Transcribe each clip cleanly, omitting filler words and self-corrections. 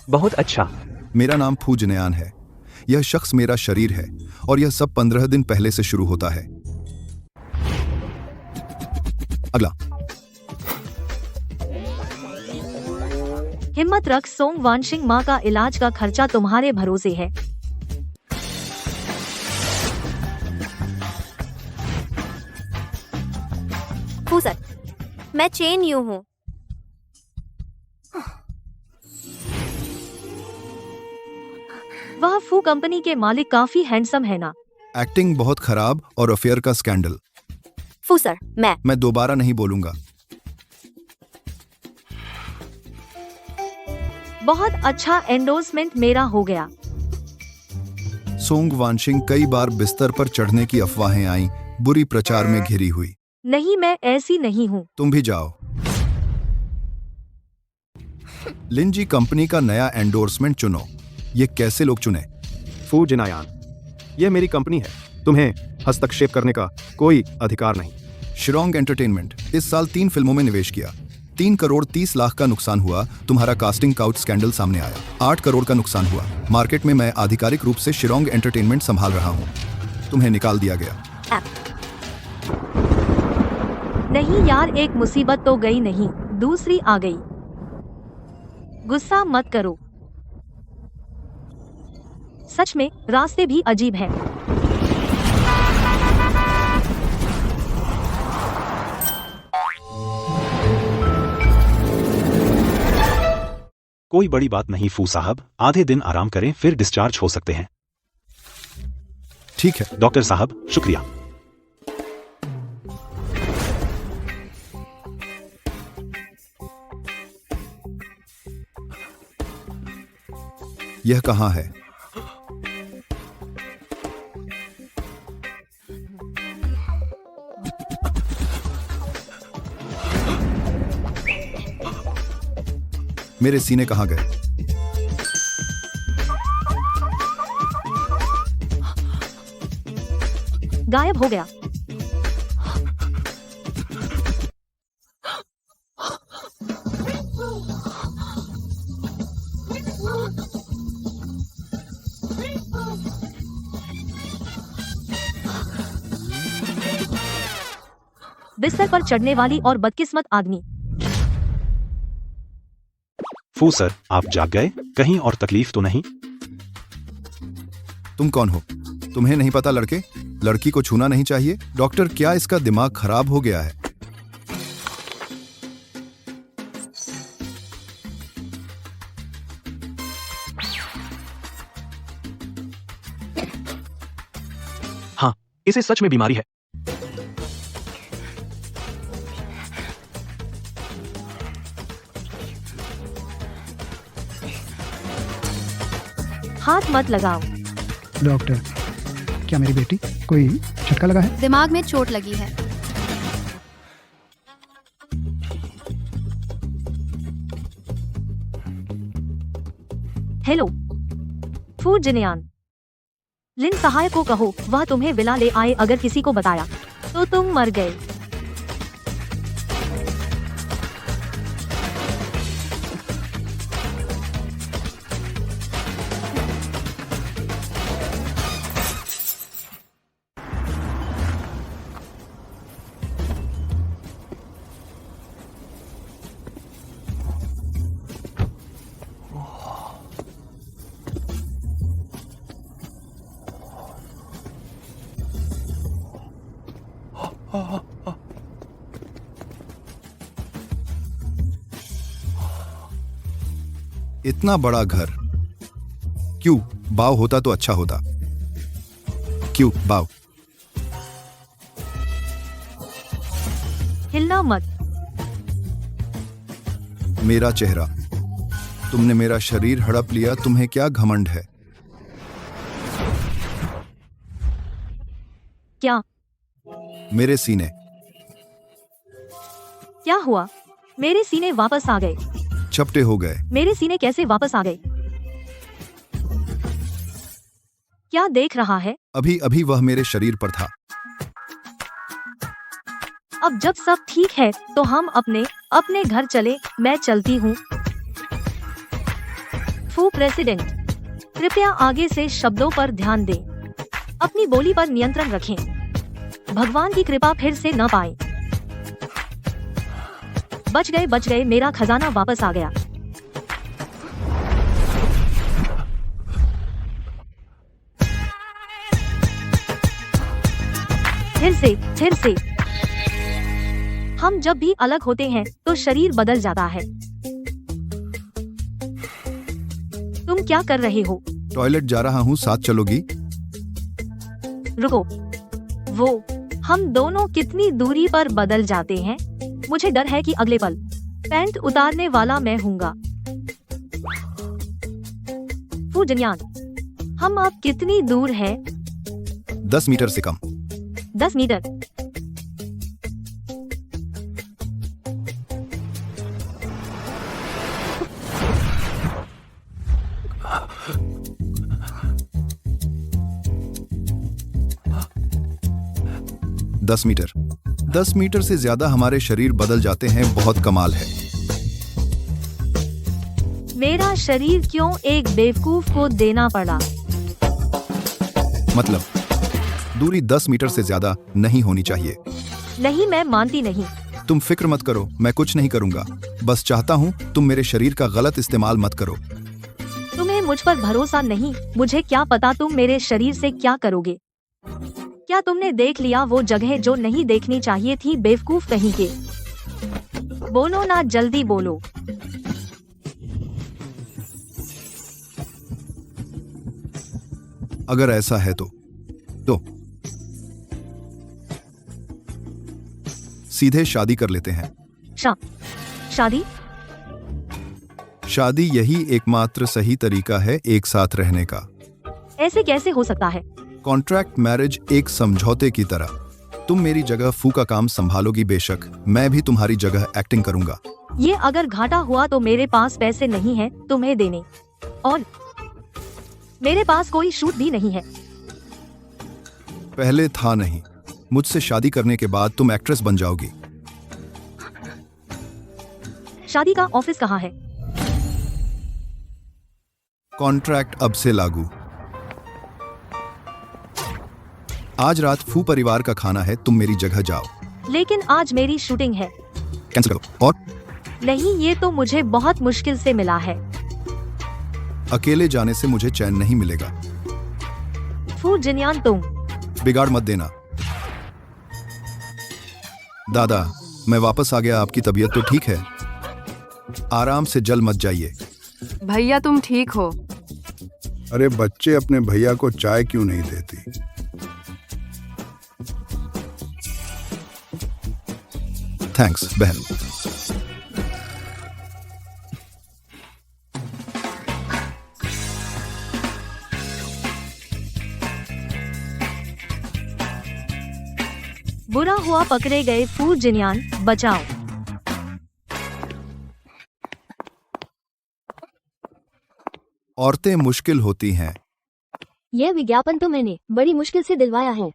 बहुत अच्छा। मेरा नाम फू जिनयान है। यह शख्स मेरा शरीर है और यह सब 15 दिन पहले से शुरू होता है। अगला। हिम्मत रख सोंग वानशिंग, माँ का इलाज का खर्चा तुम्हारे भरोसे है। फू सर, मैं चेन यू हूँ। वह फू कंपनी के मालिक काफी हैंडसम है ना। एक्टिंग बहुत खराब और अफेयर का स्कैंडल। फू सर, मैं दोबारा नहीं बोलूंगा। बहुत अच्छा एंडोर्समेंट मेरा हो गया। सोंग वानशिंग कई बार बिस्तर पर चढ़ने की अफवाहें आईं, बुरी प्रचार में घिरी हुई। नहीं, मैं ऐसी नहीं हूँ। तुम भी जाओ। लिंजी कंपनी का नया एंडोर्समेंट चुनो। ये कैसे लोग चुने? फू जिनायान, यह मेरी कंपनी है। तुम्हें हस्तक्षेप करने का कोई अधिकार नहीं। शिरोंग एंटरटेनमेंट इस साल 3 फिल्मों में निवेश किया। 3 करोड़ 30 लाख का नुकसान हुआ। तुम्हारा कास्टिंग काउच स्कैंडल सामने आया। 8 करोड़ का नुकसान हुआ। मार्केट में मैं आधिकारिक रूप से शिरोंग एंटरटेनमेंट संभाल रहा हूँ। तुम्हें निकाल दिया गया। नहीं यार, एक मुसीबत तो गई नहीं, दूसरी आ गई। गुस्सा मत करो। सच में रास्ते भी अजीब हैं। कोई बड़ी बात नहीं फू साहब, आधे दिन आराम करें फिर डिस्चार्ज हो सकते हैं। ठीक है डॉक्टर साहब, शुक्रिया। यह कहाँ है? मेरे सीने कहाँ गए? गायब हो गया। बिस्तर पर चढ़ने वाली और बदकिस्मत आदमी। फू सर, आप जाग गए? कहीं और तकलीफ तो नहीं? तुम कौन हो? तुम्हें नहीं पता लड़के? लड़की को छूना नहीं चाहिए। डॉक्टर, क्या इसका दिमाग खराब हो गया है? हाँ, इसे सच में बीमारी है। हाथ मत लगाओ। डॉक्टर, क्या मेरी बेटी कोई झटका लगा है? दिमाग में चोट लगी है। हेलो फू जिनयान, लिन सहायक को कहो वह तुम्हें विला ले आए। अगर किसी को बताया तो तुम मर गए। इतना बड़ा घर क्यों? बाव होता तो अच्छा होता। क्यों बाव? हिलना मत। मेरा चेहरा, तुमने मेरा शरीर हड़प लिया। तुम्हें क्या घमंड है? क्या? मेरे सीने। क्या हुआ? मेरे सीने वापस आ गए। चपटे हो गए। मेरे सीने कैसे वापस आ गए? क्या देख रहा है? अभी अभी वह मेरे शरीर पर था। अब जब सब ठीक है तो हम अपने घर चले। मैं चलती हूँ। फू प्रेसिडेंट, कृपया आगे से शब्दों पर ध्यान दें। अपनी बोली पर नियंत्रण रखें। भगवान की कृपा फिर से न पाए। बच गए, मेरा खजाना वापस आ गया। फिर से हम जब भी अलग होते हैं तो शरीर बदल जाता है। तुम क्या कर रहे हो? टॉयलेट जा रहा हूँ, साथ चलोगी? रुको, वो हम दोनों कितनी दूरी पर बदल जाते हैं। मुझे डर है कि अगले पल पैंट उतारने वाला मैं हूँगा। फू जिनयान, हम अब कितनी दूर है? 10 मीटर से कम। 10 मीटर। दस मीटर। 10 मीटर से ज्यादा हमारे शरीर बदल जाते हैं, बहुत कमाल है। मेरा शरीर क्यों एक बेवकूफ को देना पड़ा? मतलब दूरी 10 मीटर से ज्यादा नहीं होनी चाहिए। नहीं, मैं मानती नहीं। तुम फिक्र मत करो, मैं कुछ नहीं करूंगा। बस चाहता हूँ तुम मेरे शरीर का गलत इस्तेमाल मत करो। तुम्हें मुझ पर भरोसा नहीं। मुझे क्या पता तुम मेरे शरीर से क्या करोगे। क्या तुमने देख लिया वो जगह जो नहीं देखनी चाहिए थी? बेवकूफ कहीं के। बोलो ना, जल्दी बोलो। अगर ऐसा है तो सीधे शादी कर लेते हैं। शादी? शादी यही एकमात्र सही तरीका है एक साथ रहने का। ऐसे कैसे हो सकता है? कॉन्ट्रैक्ट मैरिज एक समझौते की तरह। तुम मेरी जगह फू का काम संभालोगी, बेशक मैं भी तुम्हारी जगह एक्टिंग करूंगा। ये अगर घाटा हुआ तो मेरे पास पैसे नहीं है तुम्हें देने, और मेरे पास कोई शूट भी नहीं है। पहले था नहीं। मुझसे शादी करने के बाद तुम एक्ट्रेस बन जाओगी। शादी का ऑफिस कहाँ है? कॉन्ट्रैक्ट अब से लागू। आज रात फू परिवार का खाना है, तुम मेरी जगह जाओ। लेकिन आज मेरी शूटिंग है। कैंसिल करो। और नहीं, ये तो मुझे बहुत मुश्किल से मिला है। अकेले जाने से मुझे चैन नहीं मिलेगा। फू जिनयान, तुम बिगाड़ मत देना। दादा, मैं वापस आ गया। आपकी तबीयत तो ठीक है? आराम से, जल मत जाइए। भैया तुम ठीक हो? अरे बच्चे अपने भैया को चाय क्यों नहीं देती? थैंक्स बहन। बुरा हुआ पकड़े गए। फू जिनयान, बचाओ। औरतें मुश्किल होती हैं। यह विज्ञापन तो मैंने बड़ी मुश्किल से दिलवाया है।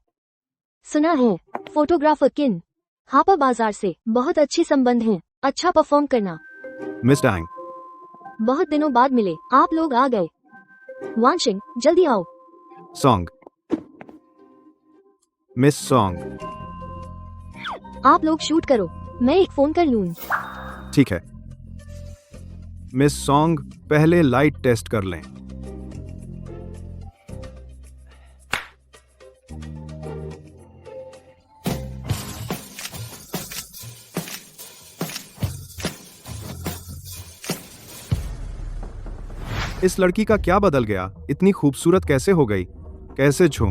सुना है फोटोग्राफर किन हापा बाजार से बहुत अच्छे संबंध हैं। अच्छा परफॉर्म करना। मिस डैंग, बहुत दिनों बाद मिले, आप लोग आ गए। वांशिंग, जल्दी आओ। Song, miss song. आप लोग शूट करो, मैं एक फोन कर लूँ। ठीक है मिस सॉन्ग, पहले लाइट टेस्ट कर लें। इस लड़की का क्या बदल गया? इतनी खूबसूरत कैसे हो गई? कैसे छूं?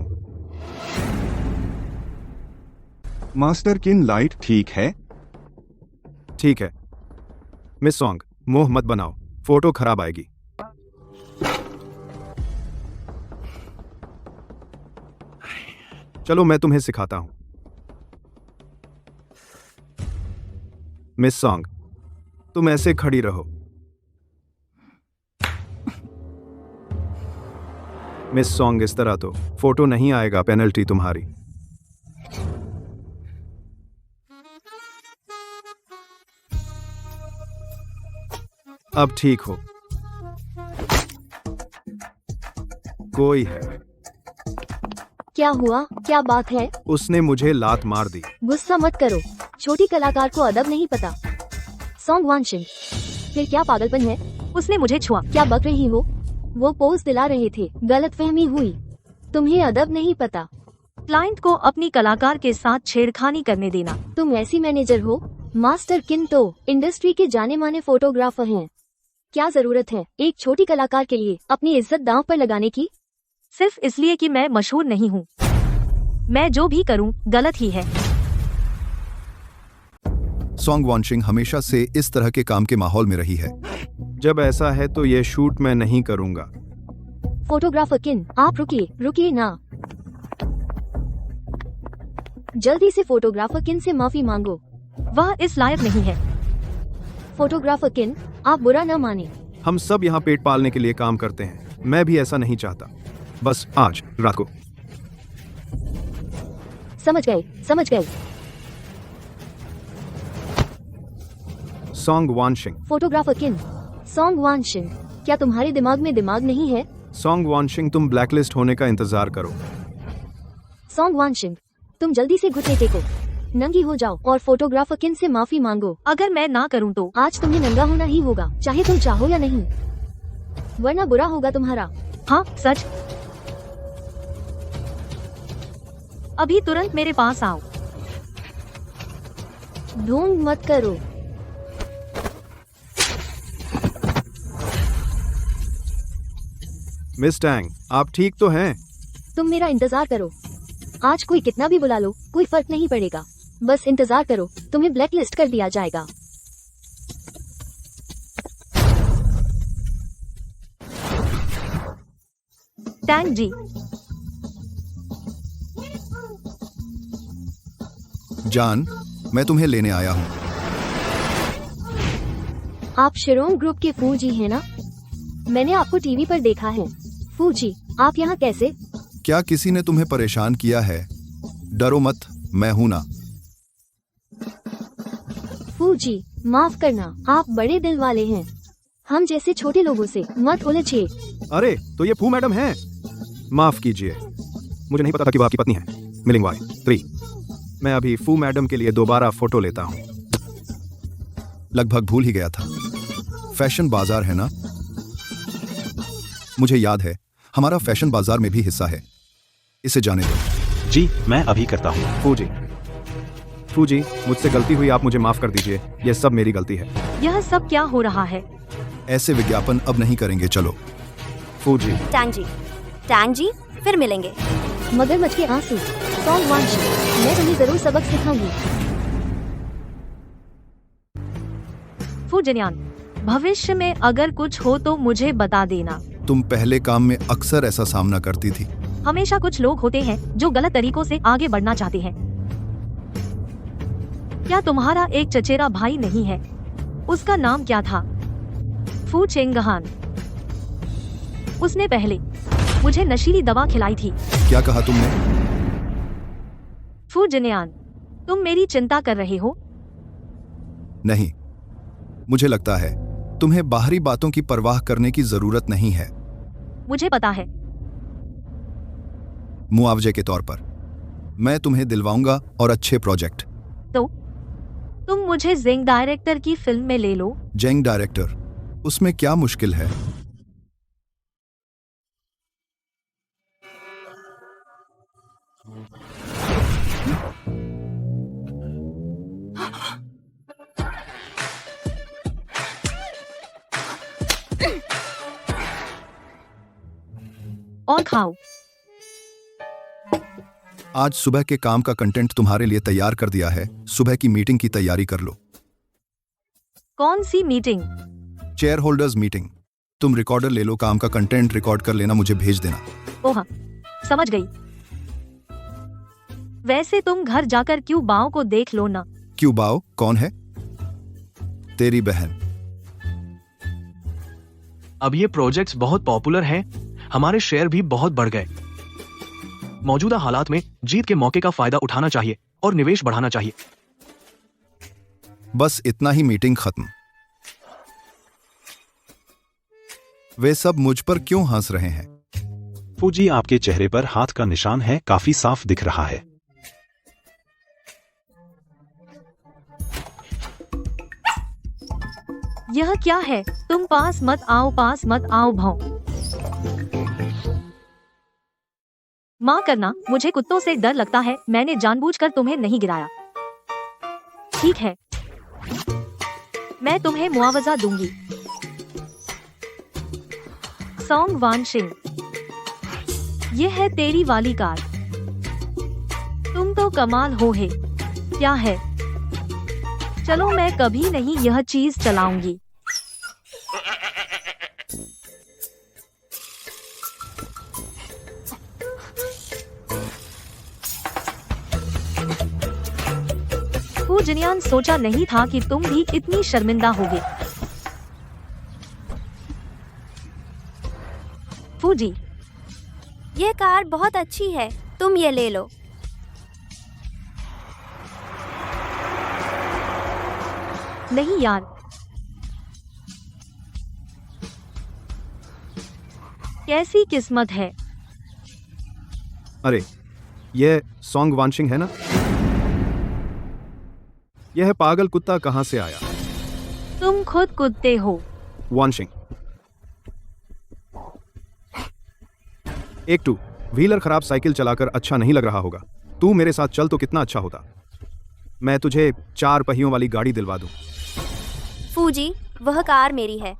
मास्टर किन, लाइट ठीक है? ठीक है मिस सॉन्ग, मुंह मत बनाओ, फोटो खराब आएगी। चलो मैं तुम्हें सिखाता हूं। मिस सॉन्ग, तुम ऐसे खड़ी रहो। मिस सॉन्ग, इस तरह तो फोटो नहीं आएगा, पेनल्टी तुम्हारी। अब ठीक हो। कोई है। क्या हुआ, क्या बात है? उसने मुझे लात मार दी। गुस्सा मत करो, छोटी कलाकार को अदब नहीं पता। सॉन्ग वांशिंग, फिर क्या पागलपन है? उसने मुझे छुआ। क्या बक रही हो? वो पोज दिला रहे थे, गलतफहमी हुई। तुम्हें अदब नहीं पता। क्लाइंट को अपनी कलाकार के साथ छेड़खानी करने देना। तुम ऐसी मैनेजर हो? मास्टर किन तो इंडस्ट्री के जाने माने फोटोग्राफर हैं। क्या जरूरत है एक छोटी कलाकार के लिए अपनी इज्जत दांव पर लगाने की? सिर्फ इसलिए कि मैं मशहूर नहीं हूँ। मैं जो भी करूँ गलत ही है। सॉन्ग वॉन्शिंग हमेशा से इस तरह के काम के माहौल में रही है। जब ऐसा है तो ये शूट मैं नहीं करूंगा। फोटोग्राफर किन, आप रुकिए ना। जल्दी से फोटोग्राफर किन से माफी मांगो। वह इस लायक नहीं है। फोटोग्राफर किन, आप बुरा न माने। हम सब यहाँ पेट पालने के लिए काम करते हैं। मैं भी ऐसा नहीं चाहता। बस आज रात को। समझ गए। सॉन्ग वांशिंग। फोटोग्राफर किन, सॉन्ग वांशिंग, क्या तुम्हारे दिमाग में दिमाग नहीं है? सॉन्ग वांशिंग, तुम ब्लैकलिस्ट होने का इंतजार करो। सॉन्ग वांशिंग, तुम जल्दी से घुटने टेको, नंगी हो जाओ और फोटोग्राफर किन से माफी मांगो। अगर मैं ना करूँ तो आज तुम्हें नंगा होना ही होगा, चाहे तुम चाहो या नहीं, वरना बुरा होगा तुम्हारा। हाँ सच। अभी तुरंत मेरे पास आओ। ढोंग मत करो। मिस टैंग, आप ठीक तो हैं? तुम मेरा इंतजार करो। आज कोई कितना भी बुला लो, कोई फर्क नहीं पड़ेगा। बस इंतजार करो, तुम्हें ब्लैकलिस्ट कर दिया जाएगा। टैंग जी, जान, मैं तुम्हें लेने आया हूँ। आप शिरोंग ग्रुप के फू जी हैं ना? मैंने आपको टीवी पर देखा है। फू जी, आप यहाँ कैसे? क्या किसी ने तुम्हें परेशान किया है? डरो मत, मैं हूं ना। फू जी, माफ करना, आप बड़े दिल वाले हैं। हम जैसे छोटे लोगों से मत उलझिए। अरे तो ये फू मैडम हैं। माफ कीजिए, मुझे नहीं पता था कि वो आपकी पत्नी है। मिलिंग वाई 3। मैं अभी फू मैडम के लिए दोबारा फोटो लेता हूँ। लगभग भूल ही गया था। फैशन बाजार है ना? मुझे याद है, हमारा फैशन बाजार में भी हिस्सा है। इसे जाने दो। जी मैं अभी करता हूँ। फू जी, मुझसे गलती हुई, आप मुझे माफ कर दीजिए। यह सब मेरी गलती है। यह सब क्या हो रहा है? ऐसे विज्ञापन अब नहीं करेंगे, चलो। फू जी, टैंग जी, फिर मिलेंगे। मगरमच्छ के आंसू, सॉन्ग वांशिंग, मैं तुम्हें जरूर सबक सिखाऊंगी। फू जिन्यान, भविष्य में अगर कुछ हो तो मुझे बता देना। तुम पहले काम में अक्सर ऐसा सामना करती थी। हमेशा कुछ लोग होते हैं जो गलत तरीकों से आगे बढ़ना चाहते हैं। क्या तुम्हारा एक चचेरा भाई नहीं है? उसका नाम क्या था? फू चेंगहान। उसने पहले मुझे नशीली दवा खिलाई थी। क्या कहा तुमने? फू जिन्यान, तुम मेरी चिंता कर रहे हो? नहीं, मुझे लगता है तुम्हें बाहरी बातों की परवाह करने की जरूरत नहीं है। मुझे पता है। मुआवजे के तौर पर मैं तुम्हें दिलवाऊंगा और अच्छे प्रोजेक्ट। तो तुम मुझे जेंग डायरेक्टर की फिल्म में ले लो। जेंग डायरेक्टर, उसमें क्या मुश्किल है? और खाओ। आज सुबह के काम का कंटेंट तुम्हारे लिए तैयार कर दिया है। सुबह की मीटिंग की तैयारी कर लो। कौन सी मीटिंग? Share holders meeting. तुम रिकॉर्डर ले लो, काम का कंटेंट रिकॉर्ड कर लेना, मुझे भेज देना। ओह, समझ गई। वैसे तुम घर जाकर क्यों बाओ को देख लो ना। क्यों बाओ कौन है? तेरी बहन। अब ये प्रोजेक्ट्स बहुत पॉपुलर हैं, हमारे शेयर भी बहुत बढ़ गए। मौजूदा हालात में जीत के मौके का फायदा उठाना चाहिए और निवेश बढ़ाना चाहिए। बस इतना ही, मीटिंग खत्म। वे सब मुझ पर क्यों हंस रहे हैं? फूजी, आपके चेहरे पर हाथ का निशान है, काफी साफ दिख रहा है। यह क्या है? तुम पास मत आओ, पास मत आओ भाऊ। माँ करना, मुझे कुत्तों से डर लगता है, मैंने जानबूझकर तुम्हें नहीं गिराया। ठीक है, मैं तुम्हें मुआवजा दूंगी। सॉन्ग वानशिंग, ये है तेरी वाली कार। तुम तो कमाल हो है। क्या है? चलो, मैं कभी नहीं यह चीज चलाऊंगी। फूजिनियान, सोचा नहीं था कि तुम भी इतनी शर्मिंदा होगे। फूजी, ये कार बहुत अच्छी है, तुम ये ले लो। नहीं यार, कैसी किस्मत है। अरे, यह सॉन्ग वांशिंग है ना? यह पागल कुत्ता कहाँ से आया? तुम खुद कुत्ते हो। वांशिंग। एक टू व्हीलर खराब साइकिल चलाकर अच्छा नहीं लग रहा होगा। तू मेरे साथ चल तो कितना अच्छा होता। मैं तुझे 4 पहियों वाली गाड़ी दिलवा दूं। फूजी, वह कार मेरी है।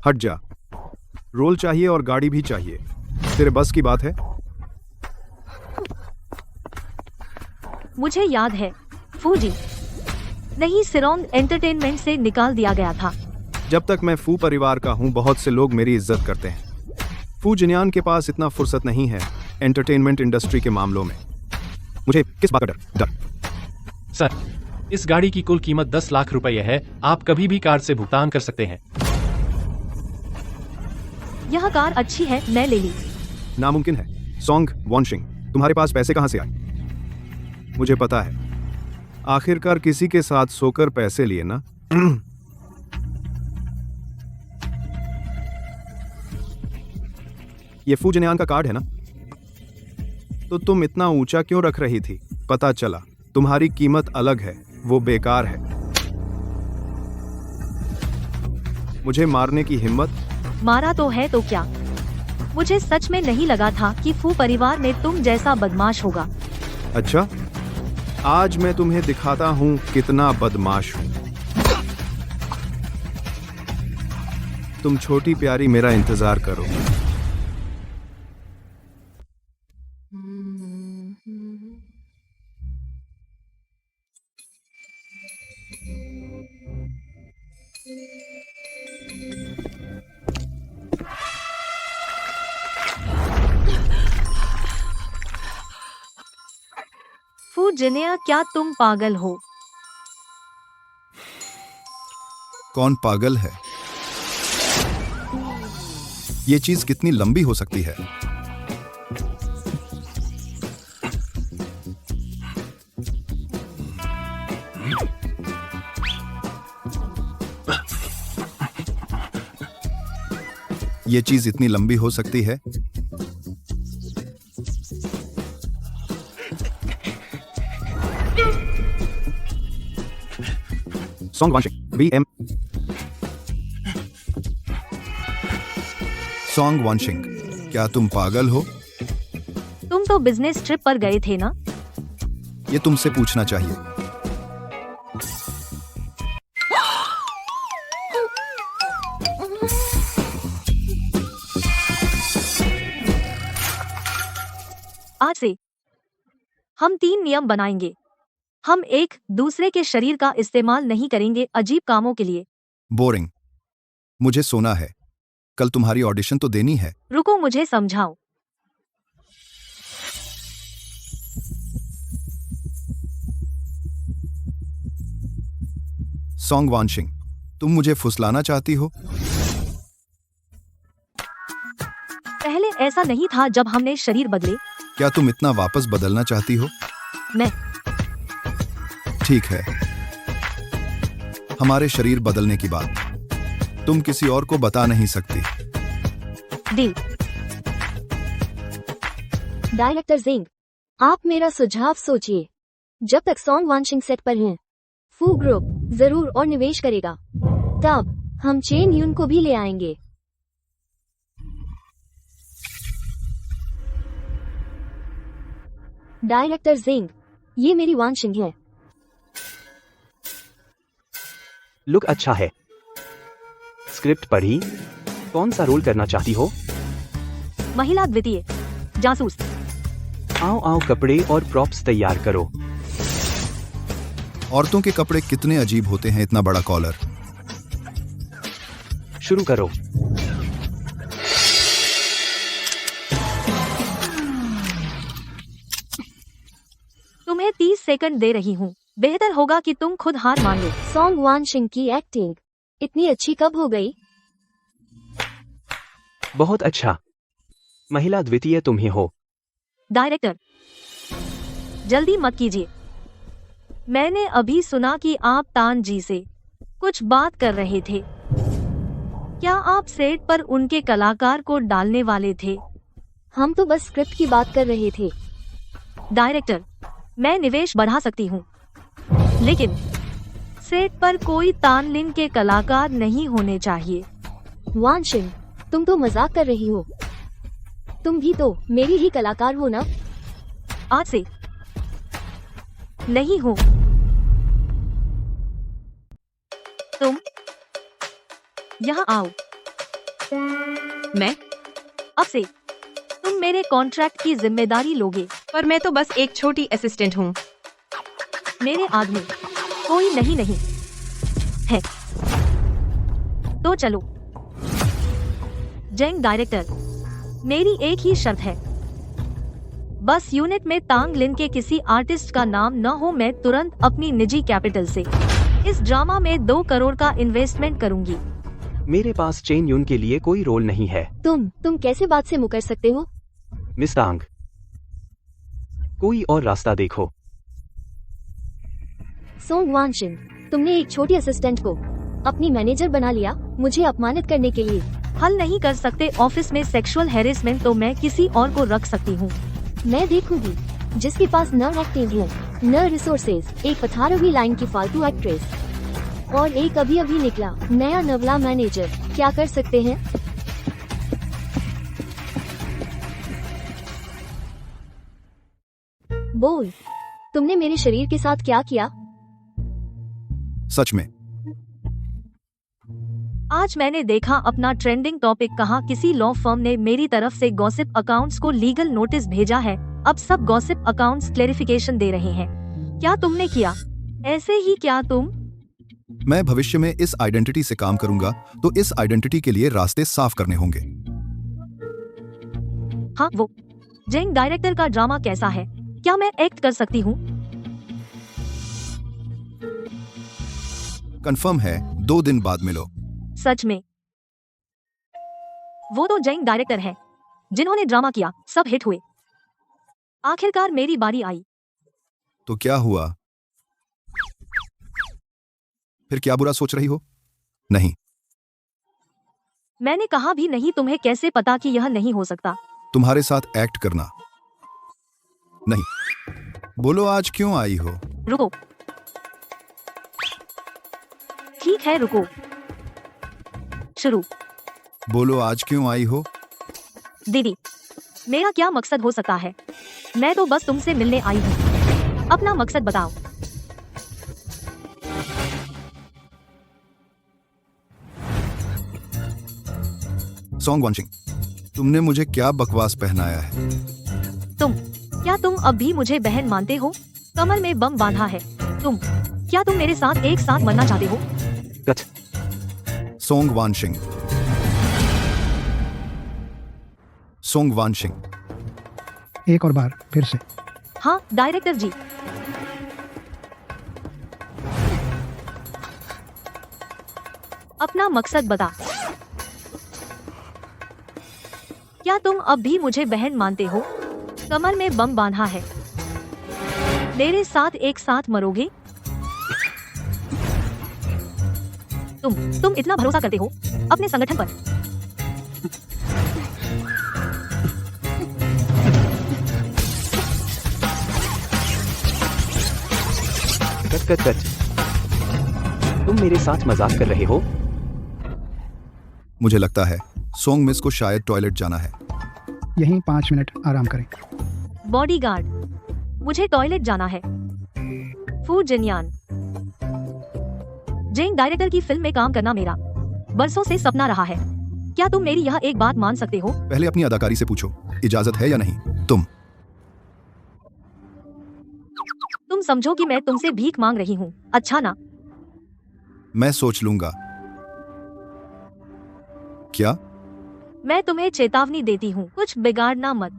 हट जा। रोल चाहिए और गाड़ी भी चाहिए। तेरे बस की बात है? मुझे याद है फूजी, नहीं, सिरोंग एंटरटेनमेंट से निकाल दिया गया था। जब तक मैं फू परिवार का हूं, बहुत से लोग मेरी इज्जत करते हैं। फू जिनियान के पास इतना फुर्सत नहीं है एंटरटेनमेंट इंडस्ट्री के मामलों में। मुझे किस बात का डर? सर, इस गाड़ी की कुल कीमत 10 लाख रुपए है। आप कभी भी कार्ड से भुगतान कर सकते हैं। यह कार अच्छी है, मैं ले ली। नामुमकिन है। सॉन्ग वांशिंग, तुम्हारे पास पैसे कहां से आए? मुझे पता है, आखिरकार किसी के साथ सोकर पैसे लिए ना। ये फू जिनियान का कार्ड है ना? तो तुम इतना ऊंचा क्यों रख रही थी? पता चला तुम्हारी कीमत अलग है, वो बेकार है। मुझे मारने की हिम्मत? मारा तो है तो क्या? मुझे सच में नहीं लगा था कि फू परिवार में तुम जैसा बदमाश होगा। अच्छा, आज मैं तुम्हें दिखाता हूं कितना बदमाश हूं। तुम छोटी प्यारी मेरा इंतजार करो। फू जिनिया, क्या तुम पागल हो? कौन पागल है? ये चीज कितनी लंबी हो सकती है? ये चीज इतनी लंबी हो सकती है? सॉन्ग वांशिंग, BM। सॉन्ग वांशिंग, क्या तुम पागल हो? तुम तो बिजनेस ट्रिप पर गए थे ना? ये तुमसे पूछना चाहिए। आज से हम 3 नियम बनाएंगे। हम एक दूसरे के शरीर का इस्तेमाल नहीं करेंगे अजीब कामों के लिए। बोरिंग। मुझे सोना है। कल तुम्हारी ऑडिशन तो देनी है। रुको, मुझे समझाओ। सॉन्ग वांशिंग, तुम मुझे फुसलाना चाहती हो? पहले ऐसा नहीं था जब हमने शरीर बदले। क्या तुम इतना वापस बदलना चाहती हो? मैं ठीक है, हमारे शरीर बदलने की बात तुम किसी और को बता नहीं सकती। डील। डायरेक्टर जिंग, आप मेरा सुझाव सोचिए। जब तक सॉन्ग वांशिंग सेट पर हैं, फू ग्रुप जरूर और निवेश करेगा। तब हम चेन यून को भी ले आएंगे। डायरेक्टर जिंग, ये मेरी वांशिंग है। लुक अच्छा है। स्क्रिप्ट पढ़ी? कौन सा रोल करना चाहती हो? महिला द्वितीय जासूस। आओ आओ, कपड़े और प्रॉप्स तैयार करो। औरतों के कपड़े कितने अजीब होते हैं, इतना बड़ा कॉलर। शुरू करो। तुम्हें 30 सेकंड दे रही हूँ। बेहतर होगा कि तुम खुद हार मान लो। सॉन्ग वांशिंग की एक्टिंग इतनी अच्छी कब हो गई? बहुत अच्छा। महिला द्वितीय तुम ही हो। डायरेक्टर, जल्दी मत कीजिए। मैंने अभी सुना कि आप तान जी से कुछ बात कर रहे थे। क्या आप सेट पर उनके कलाकार को डालने वाले थे? हम तो बस स्क्रिप्ट की बात कर रहे थे। डायरेक्टर, मैं निवेश बढ़ा सकती हूँ, लेकिन सेट पर कोई तानलिन के कलाकार नहीं होने चाहिए। वांशिंग, तुम तो मजाक कर रही हो। तुम भी तो मेरी ही कलाकार हो ना? आज से नहीं हो। तुम यहाँ आओ। मैं? अब से तुम मेरे कॉन्ट्रैक्ट की जिम्मेदारी लोगे। पर मैं तो बस एक छोटी असिस्टेंट हूँ। मेरे आदमी कोई नहीं है। तो चलो। जेंग डायरेक्टर, मेरी एक ही शर्त है, बस यूनिट में तांग लिन के किसी आर्टिस्ट का नाम न हो। मैं तुरंत अपनी निजी कैपिटल से इस ड्रामा में 2 करोड़ का इन्वेस्टमेंट करूंगी। मेरे पास चेन यून के लिए कोई रोल नहीं है। तुम कैसे बात से मुकर सकते हो? मिस तांग, कोई और रास्ता देखो। सॉन्ग वांशिंग, तुमने एक छोटी असिस्टेंट को अपनी मैनेजर बना लिया मुझे अपमानित करने के लिए। हल नहीं कर सकते ऑफिस में सेक्सुअल हैरेसमेंट तो मैं किसी और को रख सकती हूँ। मैं देखूंगी जिसके पास न एक्टिंग है न रिसोर्सेज, एक 18वीं लाइन की फालतू एक्ट्रेस और एक अभी अभी निकला नया नवला मैनेजर क्या कर सकते हैं? बोल, तुमने मेरे शरीर के साथ क्या किया? सच में आज मैंने देखा अपना ट्रेंडिंग टॉपिक कहाँ किसी लॉ फर्म ने मेरी तरफ से गॉसिप अकाउंट्स को लीगल नोटिस भेजा है। अब सब गॉसिप अकाउंट्स क्लेरिफिकेशन दे रहे हैं। क्या तुमने किया ऐसे ही? क्या तुम? मैं भविष्य में इस आइडेंटिटी से काम करूंगा, तो इस आइडेंटिटी के लिए रास्ते साफ करने होंगे। हाँ, वो जेंग डायरेक्टर का ड्रामा कैसा है? क्या मैं एक्ट कर सकती हूँ? कंफर्म है, 2 दिन बाद मिलो। सच में? वो तो जेंग डायरेक्टर है जिन्होंने ड्रामा किया, सब हिट हुए। आखिरकार मेरी बारी आई। तो क्या हुआ? फिर क्या बुरा सोच रही हो? नहीं, मैंने कहा भी नहीं। तुम्हें कैसे पता कि यह नहीं हो सकता? तुम्हारे साथ एक्ट करना नहीं। बोलो, आज क्यों आई हो? रुको। ठीक है, रुको। शुरू। बोलो, आज क्यों आई हो? दीदी, मेरा क्या मकसद हो सकता है? मैं तो बस तुमसे मिलने आई हूँ। अपना मकसद बताओ। सॉन्ग वांशिंग, तुमने मुझे क्या बकवास पहनाया है? क्या तुम अब भी मुझे बहन मानते हो? कमर में बम बांधा है। क्या तुम मेरे साथ एक साथ मरना चाहते हो? कट। सॉन्ग वांशिंग, सॉन्ग वांशिंग, एक और बार फिर से। हाँ डायरेक्टर जी। अपना मकसद बता। क्या तुम अब भी मुझे बहन मानते हो? कमर में बम बांधा है। मेरे साथ एक साथ मरोगे? तुम इतना भरोसा करते हो अपने संगठन पर? Cut cut. तुम मेरे साथ मजाक कर रहे हो? मुझे लगता है सोंग मिस को शायद टॉयलेट जाना है। यहीं 5 मिनट आराम करें। बॉडीगार्ड, मुझे टॉयलेट जाना है। फू जिनयान, जेंग डायरेक्टर की फिल्म में काम करना मेरा बरसों से सपना रहा है। क्या तुम मेरी यह एक बात मान सकते हो? पहले अपनी अदाकारी से पूछो, इजाजत है या नहीं। तुम समझो कि मैं तुमसे भीख मांग रही हूँ, अच्छा ना? मैं सोच लूंगा। क्या? मैं तुम्हें चेतावनी देती हूँ, कुछ बिगाड़ना मत।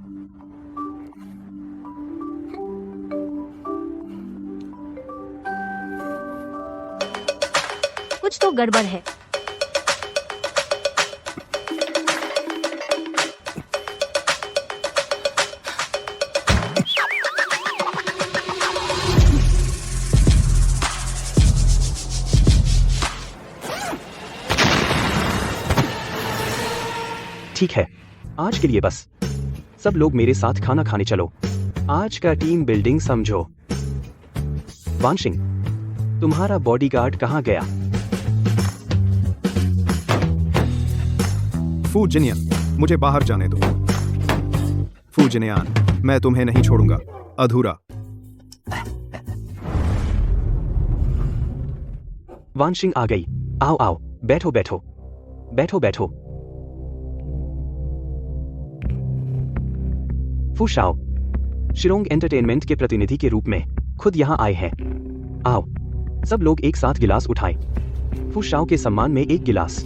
कुछ तो गड़बड़ है। ठीक है, आज के लिए बस। सब लोग मेरे साथ खाना खाने चलो। आज का टीम बिल्डिंग समझो। वानशिंग, तुम्हारा बॉडीगार्ड कहाँ गया? फू जिनियन, मुझे बाहर जाने दो। फू जिनियान, मैं तुम्हें नहीं छोड़ूंगा, अधूरा। वानशिंग आ गई। आओ आओ, बैठो बैठो बैठो बैठो। फू शाओ, शिरोंग एंटरटेनमेंट के प्रतिनिधि के रूप में खुद यहाँ आए हैं। आओ, सब लोग एक साथ गिलास उठाएं। फू शाओ के सम्मान में एक गिलास।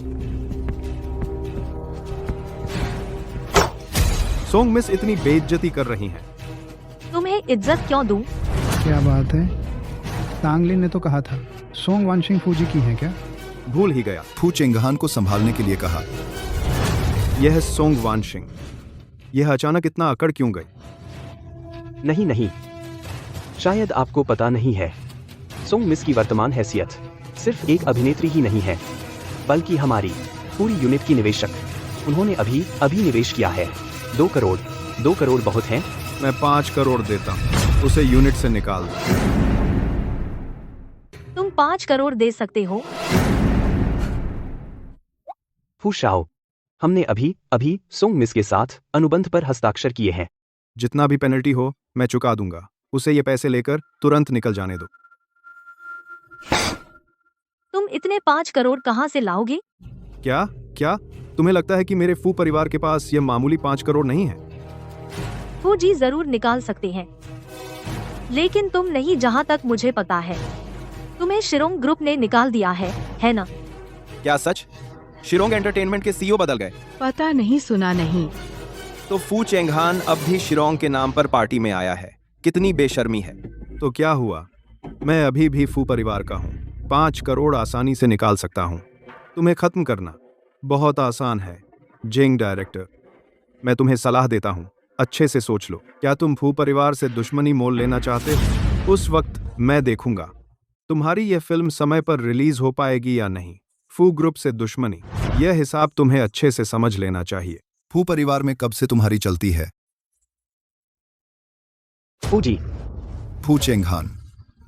सोंग मिस इतनी बेइज्जती कर रही हैं। तुम्हें इज्जत क्यों दूं? क्या बात है, तांगलिन ने तो कहा था सोंग वानशिंग फूजी की है क्या? भूल ही गया। फू चेंगहान को संभालने के लिए कहा। यह सोंग वानशिंग, यह अचानक इतना अकड़ क्यों गई? नहीं नहीं, शायद आपको पता नहीं है, सोंग मिस की वर्तमान हैसियत सिर्फ एक अभिनेत्री ही नहीं है, बल्कि हमारी पूरी यूनिट की निवेशक। उन्होंने अभी निवेश किया है 2 करोड़। 2 करोड़ बहुत हैं? मैं 5 करोड़ देता हूँ, उसे यूनिट से निकाल दो। तुम 5 करोड़ दे सकते हो? फू शाओ, हमने अभी सोंग मिस के साथ अनुबंध पर हस्ताक्षर किए हैं। जितना भी पेनल्टी हो मैं चुका दूंगा। उसे ये पैसे लेकर तुरंत निकल जाने दो। तुम इतने 5 करोड़ कहाँ से लाओगे? क्या क्या तुम्हें लगता है कि मेरे फू परिवार के पास यह मामूली 5 करोड़ नहीं है? फू जी जरूर निकाल सकते हैं, लेकिन तुम नहीं, जहाँ तक मुझे पता है। तुम्हें शिरोंग ग्रुप ने निकाल दिया है ना? क्या सच? शिरोंग एंटरटेनमेंट के सीईओ बदल गए? पता नहीं, सुना नहीं। तो फू चेंगहान अब भी शिरोंग के नाम पर पार्टी में आया है। कितनी बेशर्मी है। तो क्या हुआ, मैं अभी भी फू परिवार का हूँ। 5 करोड़ आसानी से निकाल सकता हूँ। तुम्हें खत्म करना बहुत आसान है। जेंग डायरेक्टर, मैं तुम्हें सलाह देता हूँ, अच्छे से सोच लो। क्या तुम फू परिवार से दुश्मनी मोल लेना चाहते हो? उस वक्त मैं देखूंगा तुम्हारी यह फिल्म समय पर रिलीज हो पाएगी या नहीं। फू ग्रुप से दुश्मनी, यह हिसाब तुम्हें अच्छे से समझ लेना चाहिए। फू परिवार में कब से तुम्हारी चलती है? फू जी। फू चेंगहान,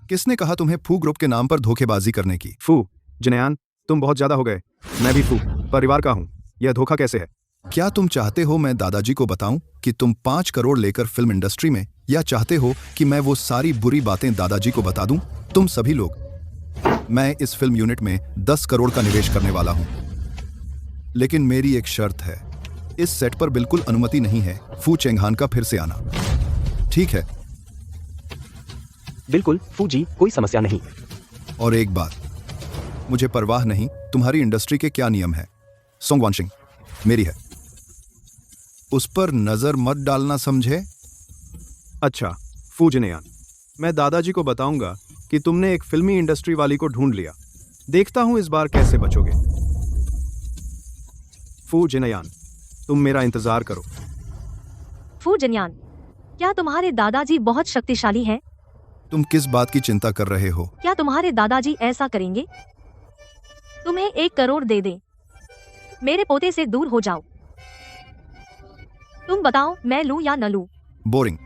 किसने कहा तुम्हें फू ग्रुप के नाम पर धोखेबाजी करने की? फू जिनयान, तुम बहुत ज्यादा हो गए। मैं भी फू परिवार का हूँ, यह धोखा कैसे है? क्या तुम चाहते हो मैं दादाजी को बताऊं कि तुम 5 करोड़ लेकर फिल्म इंडस्ट्री में, या चाहते हो कि मैं वो सारी बुरी बातें दादाजी को बता दूं? तुम सभी लोग। मैं इस फिल्म यूनिट में 10 करोड़ का निवेश करने वाला हूं, लेकिन मेरी एक शर्त है। इस सेट पर बिल्कुल अनुमति नहीं है फू चेंगहान का फिर से आना, ठीक है? बिल्कुल फू जी, कोई समस्या नहीं। और एक बात, मुझे परवाह नहीं तुम्हारी इंडस्ट्री के क्या नियम है। सोंग वानशिंग मेरी है, उस पर नजर मत डालना, समझे? अच्छा फू जिनयान, मैं दादाजी को बताऊंगा कि तुमने एक फिल्मी इंडस्ट्री वाली को ढूंढ लिया। देखता हूं इस बार कैसे बचोगे। फू जिनयान, तुम मेरा इंतजार करो। फू जिनयान, क्या तुम्हारे दादाजी बहुत शक्तिशाली हैं? तुम किस बात की चिंता कर रहे हो? क्या तुम्हारे दादाजी ऐसा करेंगे? तुम्हें 1 करोड़ दे दें, मेरे पोते से दूर हो जाओ। तुम बताओ, मैं लूं या न लूं? बोरिंग।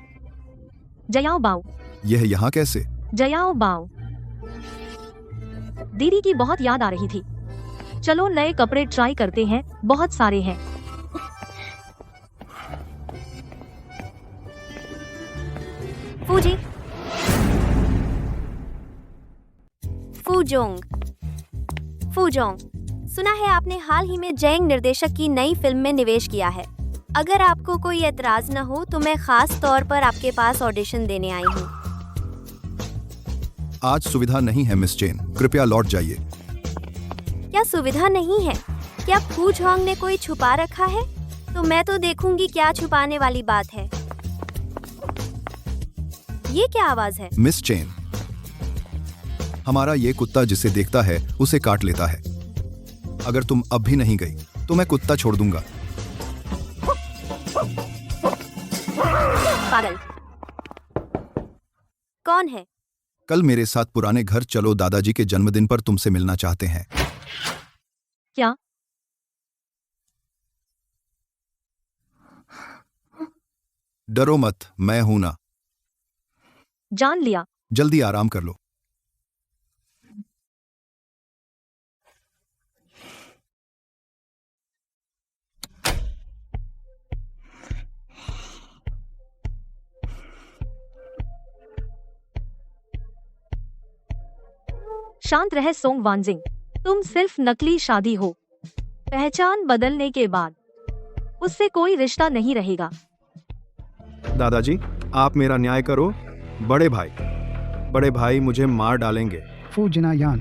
जयाओ बाओ। यह यहाँ कैसे? जयाओ बाओ। दीदी की बहुत याद आ रही थी। चलो नए कपड़े ट्राई करते हैं, बहुत सारे हैं। फूजी, फूजोंग, फूजोंग, सुना है आपने हाल ही में जेंग निर्देशक की नई फिल्म में निवेश किया है। अगर आपको कोई एतराज न हो तो मैं खास तौर पर आपके पास ऑडिशन देने आई हूँ। आज सुविधा नहीं है मिस चेन, कृपया लौट जाइए। क्या सुविधा नहीं है? क्या फूजोंग ने कोई छुपा रखा है? तो मैं तो देखूंगी क्या छुपाने वाली बात है। ये क्या आवाज है? मिस चेन, हमारा ये कुत्ता जिसे देखता है उसे काट लेता है। अगर तुम अब भी नहीं गई तो मैं कुत्ता छोड़ दूंगा। पागल कौन है? कल मेरे साथ पुराने घर चलो, दादाजी के जन्मदिन पर तुमसे मिलना चाहते हैं। क्या? डरो मत, मैं हूं ना। जान लिया। जल्दी आराम कर लो। शांत रहे सोंग वानजिंग, तुम सिर्फ नकली शादी हो। पहचान बदलने के बाद उससे कोई रिश्ता नहीं रहेगा। दादाजी, आप मेरा न्याय करो। बड़े भाई मुझे मार डालेंगे। फू जिनायान,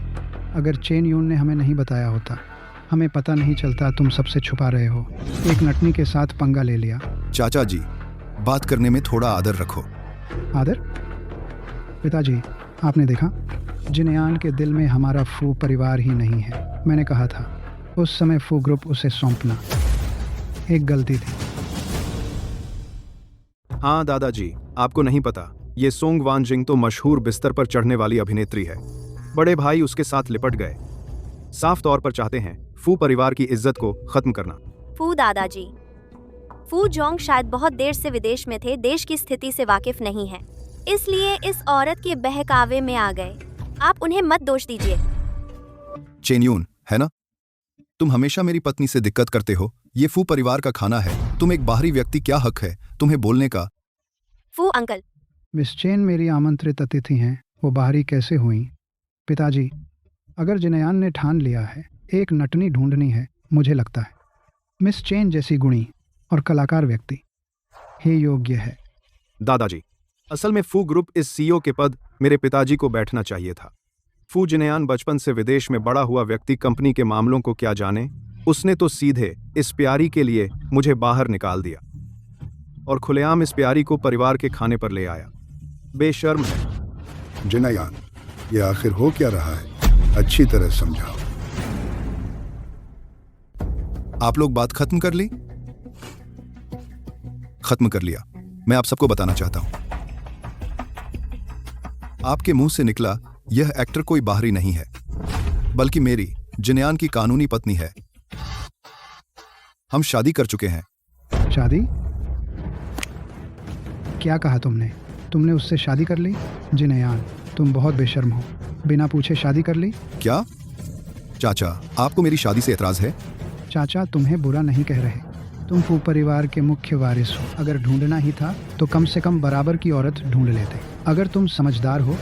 अगर चेन यून ने हमें नहीं बताया होता, हमें पता नहीं चलता तुम सबसे छुपा रहे हो। एक नटनी के साथ पंगा ले लिया। चाचा जी, बात करने में थोड़ा आदर रखो। आदर? पिताजी, आपने देखा, जिनयान के दिल में हमारा फू परिवार ही नहीं है। मैंने कहा था उस समय फू ग्रुप उसे सौंपना एक गलती थी। हाँ दादाजी, आपको नहीं पता, ये सोंग वानजिंग तो मशहूर बिस्तर पर चढ़ने वाली अभिनेत्री है। बड़े भाई उसके साथ लिपट गए। साफ तौर पर चाहते हैं फू परिवार की इज्जत को खत्म करना। फू दादाजी, फू जोंग शायद बहुत देर से विदेश में थे, देश की स्थिति से वाकिफ नहीं है, इसलिए इस औरत के बहकावे में आ गए। आप उन्हें मत दोष दीजिए। चेन्यून, है ना? तुम हमेशा मेरी पत्नी से दिक्कत करते हो। ये फू परिवार का खाना है। तुम एक बाहरी व्यक्ति, क्या हक है तुम्हें बोलने का? फू अंकल। मिस चेन मेरी आमंत्रित अतिथि हैं, वो बाहरी कैसे हुई? पिताजी, अगर जिनयान ने ठान लिया है एक नटनी ढूंढनी है, मुझे लगता है मिस चेन जैसी गुणी और कलाकार व्यक्ति ही योग्य है। दादाजी, असल में फू ग्रुप इस सीईओ के पद मेरे पिताजी को बैठना चाहिए था। फू जिनयान बचपन से विदेश में बड़ा हुआ व्यक्ति, कंपनी के मामलों को क्या जाने। उसने तो सीधे इस प्यारी के लिए मुझे बाहर निकाल दिया और खुलेआम इस प्यारी को परिवार के खाने पर ले आया। बेशर्म है। जिनयान, ये आखिर हो क्या रहा है? अच्छी तरह समझाओ। आप लोग बात खत्म कर ली? खत्म कर लिया। मैं आप सबको बताना चाहता हूं, आपके मुंह से निकला यह एक्टर कोई बाहरी नहीं है, बल्कि मेरी जिनयान की कानूनी पत्नी है। हम शादी कर चुके हैं। शादी? क्या कहा तुमने? तुमने उससे शादी कर ली? जिनयान, तुम बहुत बेशर्म हो। बिना पूछे शादी कर ली? क्या? चाचा, आपको मेरी शादी से एतराज है? चाचा, तुम्हें बुरा नहीं कह रहे। तुम फू परिवार के मुख्य वारिस हो। अगर ढूंढना ही था तो कम से कम बराबर की औरत ढूंढ लेते। अगर तुम समझदार हो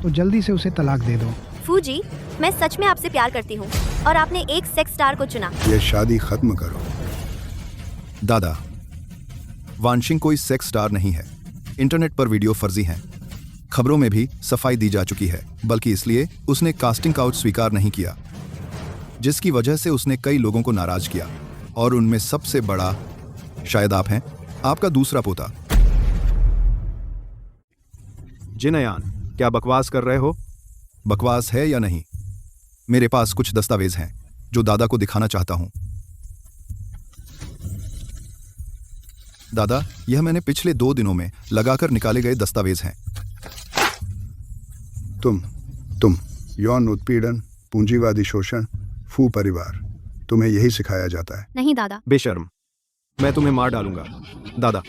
तो जल्दी से उसे तलाक दे दो। फू जी, मैं सच में आपसे प्यार करती हूँ और आपने एक सेक्स स्टार को चुना। ये शादी खत्म करो। दादा, वानशिंग कोई सेक्स स्टार नहीं है। इंटरनेट पर वीडियो फर्जी हैं। खबरों में भी सफाई दी जा चुकी है, बल्कि इसलिए उसने कास्टिंग काउच स्वीकार नहीं किया, जिसकी वजह से उसने कई लोगों को नाराज किया, और उनमें सबसे बड़ा शायद आप हैं, आपका दूसरा पोता। जिनयान, क्या बकवास कर रहे हो? बकवास है या नहीं? मेरे पास कुछ दस्तावेज हैं जो दादा को दिखाना चाहता हूं। दादा, यह मैंने पिछले 2 दिनों में लगाकर निकाले गए दस्तावेज हैं। तुम यौन उत्पीड़न, पूंजीवादी शोषण, फू परिवार, तुम्हें यही सिखाया जाता है? नहीं दादा। बेशर्म, मैं तुम्हें मार डालूंगा। दादा,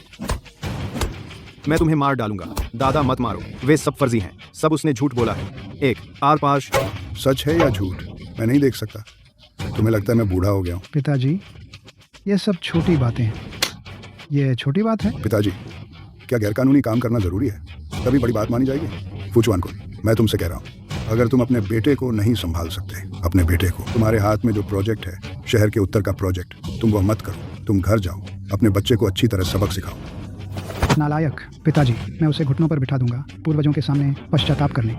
मैं तुम्हें मार डालूंगा। दादा, मत मारो, वे सब फर्जी हैं। सब उसने झूठ बोला है। एक आर पाश। सच है या झूठ मैं नहीं देख सकता। तुम्हें लगता है मैं बूढ़ा हो गया हूँ? पिताजी, ये सब छोटी बातें हैं। ये छोटी बात है? पिताजी, क्या गैरकानूनी काम करना जरूरी है? तभी बड़ी बात मानी जाएगी? फूचवान को मैं तुमसे कह रहा हूँ, अगर तुम अपने बेटे को नहीं संभाल सकते, अपने बेटे को, तुम्हारे हाथ में जो प्रोजेक्ट है, शहर के उत्तर का प्रोजेक्ट, तुम वह मत करो। तुम घर जाओ, अपने बच्चे को अच्छी तरह सबक सिखाओ। नालायक। पिताजी, मैं उसे घुटनों पर बिठा दूंगा, पूर्वजों के सामने पश्चाताप करने।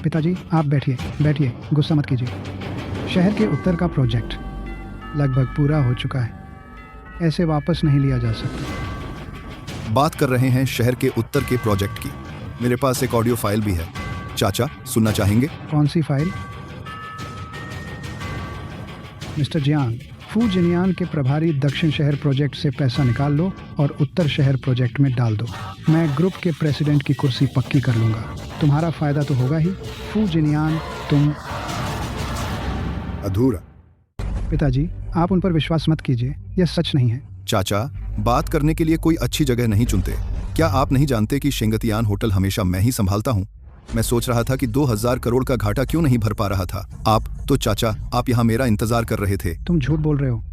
पिताजी, आप बैठिए बैठिए, गुस्सा मत कीजिए। शहर के उत्तर का प्रोजेक्ट लगभग पूरा हो चुका है, ऐसे वापस नहीं लिया जा सकता। बात कर रहे हैं शहर के उत्तर के प्रोजेक्ट की। मेरे पास एक ऑडियो फाइल भी है। चाचा, सुनना चाहेंगे? कौन सी फाइल? मिस्टर जियांग, फू जिनियान के प्रभारी दक्षिण शहर प्रोजेक्ट से पैसा निकाल लो और उत्तर शहर प्रोजेक्ट में डाल दो। मैं ग्रुप के प्रेसिडेंट की कुर्सी पक्की कर लूंगा। तुम्हारा फायदा तो होगा ही। फू जिनियान, तुम अधूरा। पिताजी, आप उन पर विश्वास मत कीजिए, यह सच नहीं है। चाचा, बात करने के लिए कोई अच्छी जगह नहीं चुनते। क्या आप नहीं जानते कि शेंगतियान होटल हमेशा मैं ही संभालता हूँ? मैं सोच रहा था कि 2000 करोड़ का घाटा क्यों नहीं भर पा रहा था। आप तो चाचा, आप यहाँ मेरा इंतजार कर रहे थे। तुम झूठ बोल रहे हो।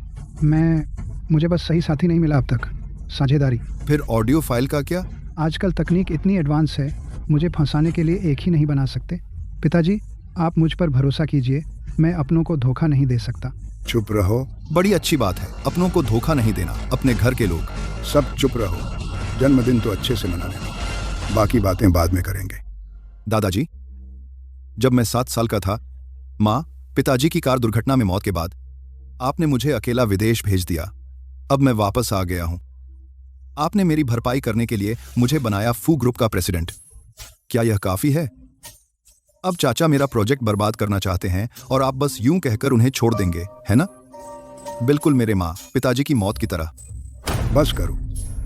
मुझे बस सही साथी नहीं मिला अब तक। साझेदारी। फिर ऑडियो फाइल का क्या? आजकल तकनीक इतनी एडवांस है, मुझे फंसाने के लिए एक ही नहीं बना सकते। पिताजी, आप मुझ पर भरोसा कीजिए, मैं अपनों को धोखा नहीं दे सकता। चुप रहो। बड़ी अच्छी बात है, अपनों को धोखा नहीं देना। अपने घर के लोग सब चुप रहो। जन्मदिन तो अच्छे से मनाने दो, बाकी बातें बाद में करेंगे। दादाजी, जब मैं 7 साल का था, माँ पिताजी की कार दुर्घटना में मौत के बाद आपने मुझे अकेला विदेश भेज दिया। अब मैं वापस आ गया हूं। आपने मेरी भरपाई करने के लिए मुझे बनाया फू ग्रुप का प्रेसिडेंट। क्या यह काफी है? अब चाचा मेरा प्रोजेक्ट बर्बाद करना चाहते हैं और आप बस यूं कहकर उन्हें छोड़ देंगे, है ना? बिल्कुल मेरे माँ पिताजी की मौत की तरह। बस करो,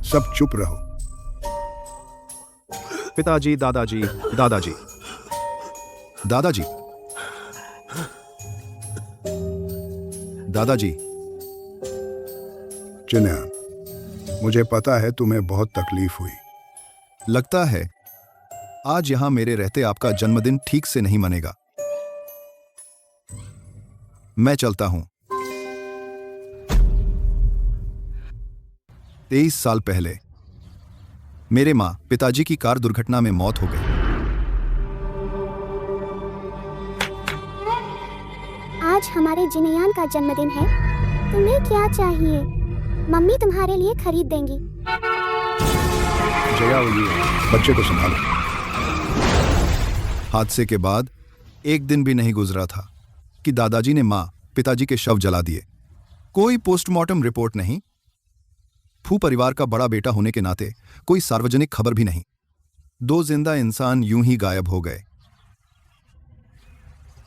सब चुप रहो। पिताजी, दादाजी, दादाजी, दादाजी, दादाजी। जिन्यान, मुझे पता है तुम्हें बहुत तकलीफ हुई। लगता है आज यहां मेरे रहते आपका जन्मदिन ठीक से नहीं मनेगा। मैं चलता हूं। 23 साल पहले मेरे मां पिताजी की कार दुर्घटना में मौत हो गई। आज हमारे जिनयान का जन्मदिन है। तुम्हें क्या चाहिए? मम्मी तुम्हारे लिए खरीद देंगी। जया, बच्चे को संभालो। हादसे के बाद एक दिन भी नहीं गुजरा था कि दादाजी ने मां पिताजी के शव जला दिए। कोई पोस्टमार्टम रिपोर्ट नहीं। फू परिवार का बड़ा बेटा होने के नाते कोई सार्वजनिक खबर भी नहीं। 2 जिंदा इंसान यूं ही गायब हो गए।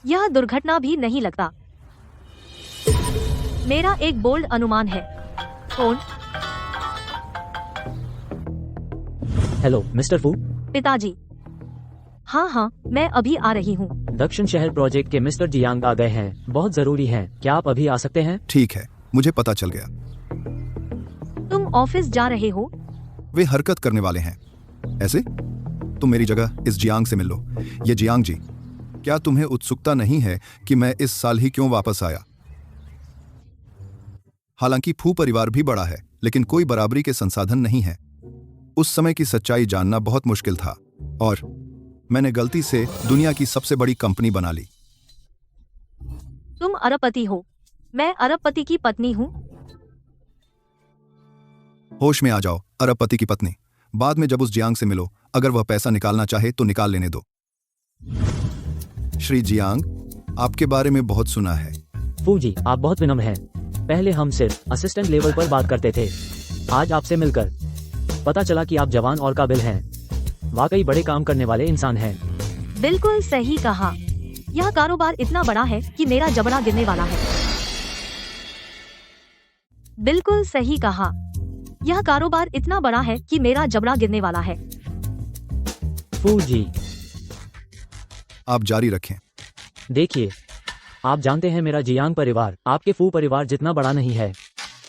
यह दुर्घटना भी नहीं लगता। मेरा एक बोल्ड अनुमान है। कौन? हेलो मिस्टर फू। पिताजी। हाँ, मैं अभी आ रही हूँ। दक्षिण शहर प्रोजेक्ट के मिस्टर जियांग आ गए हैं, बहुत जरूरी है। क्या आप अभी आ सकते हैं? ठीक है, मुझे पता चल गया। तुम ऑफिस जा रहे हो? वे हरकत करने वाले हैं। ऐसे? तुम मेरी जगह इस जियांग से मिल लो। ये जियांग जी, क्या तुम्हें उत्सुकता नहीं है कि मैं इस साल ही क्यों वापस आया? हालांकि फू परिवार भी बड़ा है, लेकिन कोई बराबरी के संसाधन नहीं है। उस समय की सच्चाई जानना बहुत मुश्किल था और मैंने गलती से दुनिया की सबसे बड़ी कंपनी बना ली। तुम अरबपति हो, मैं अरबपति की पत्नी हूँ। होश में आ जाओ, अरबपति की पत्नी। बाद में जब उस जियांग से मिलो, अगर वह पैसा निकालना चाहे तो निकाल लेने दो। श्री जियांग, आपके बारे में बहुत सुना है। फू जी, आप बहुत विनम्र हैं। पहले हम सिर्फ असिस्टेंट लेवल पर बात करते थे। आज आपसे मिलकर पता चला कि आप जवान और काबिल हैं। वाकई बड़े काम करने वाले इंसान हैं। बिल्कुल सही कहा। यह कारोबार इतना बड़ा है कि मेरा जबड़ा गिरने वाला है। बिल्कुल सही कहा। यह कारोबार इतना बड़ा है कि मेरा जबड़ा गिरने वाला है। फू जी, आप जारी रखें। देखिए, आप जानते हैं मेरा जियांग परिवार आपके फू परिवार जितना बड़ा नहीं है।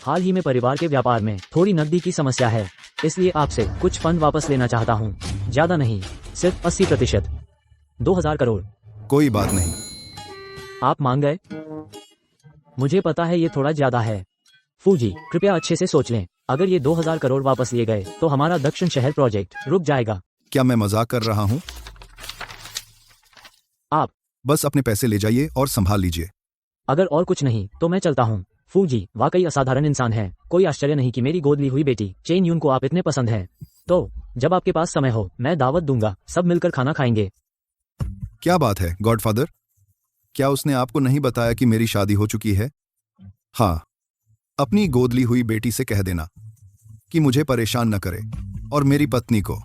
हाल ही में परिवार के व्यापार में थोड़ी नकदी की समस्या है, इसलिए आपसे कुछ फंड वापस लेना चाहता हूँ। ज्यादा नहीं, सिर्फ 80%। 2000 करोड़। कोई बात नहीं। आप मान गए? मुझे पता है ये थोड़ा ज्यादा है। फूजी, कृपया अच्छे से सोच लें। अगर ये 2000 करोड़ वापस लिए गए तो हमारा दक्षिण शहर प्रोजेक्ट रुक जाएगा। क्या मैं मजाक कर रहा हूँ? आप बस अपने पैसे ले जाइए और संभाल लीजिए। अगर और कुछ नहीं तो मैं चलता हूँ। फूजी वाकई असाधारण इंसान है। कोई आश्चर्य नहीं कि मेरी गोद ली हुई बेटी चेन यून को आप इतने पसंद हैं। तो जब आपके पास समय हो मैं दावत दूंगा, सब मिलकर खाना खाएंगे। क्या बात है गॉडफादर? क्या उसने आपको नहीं बताया कि मेरी शादी हो चुकी है? हाँ, अपनी गोद ली हुई बेटी से कह देना कि मुझे परेशान न करे और मेरी पत्नी को।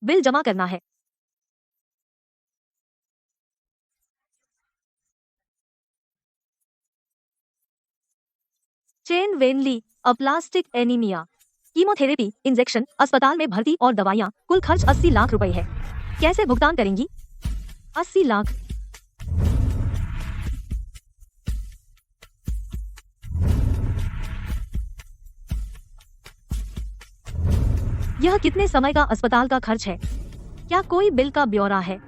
बिल जमा करना है। Chain vainly, aplastic anaemia, chemotherapy, injection, अस्पताल में भर्ती और दवाइयाँ, कुल खर्च 80 लाख रुपए है। कैसे भुगतान करेंगी? 80 लाख। यह कितने समय का अस्पताल का खर्च है? क्या कोई बिल का ब्यौरा है?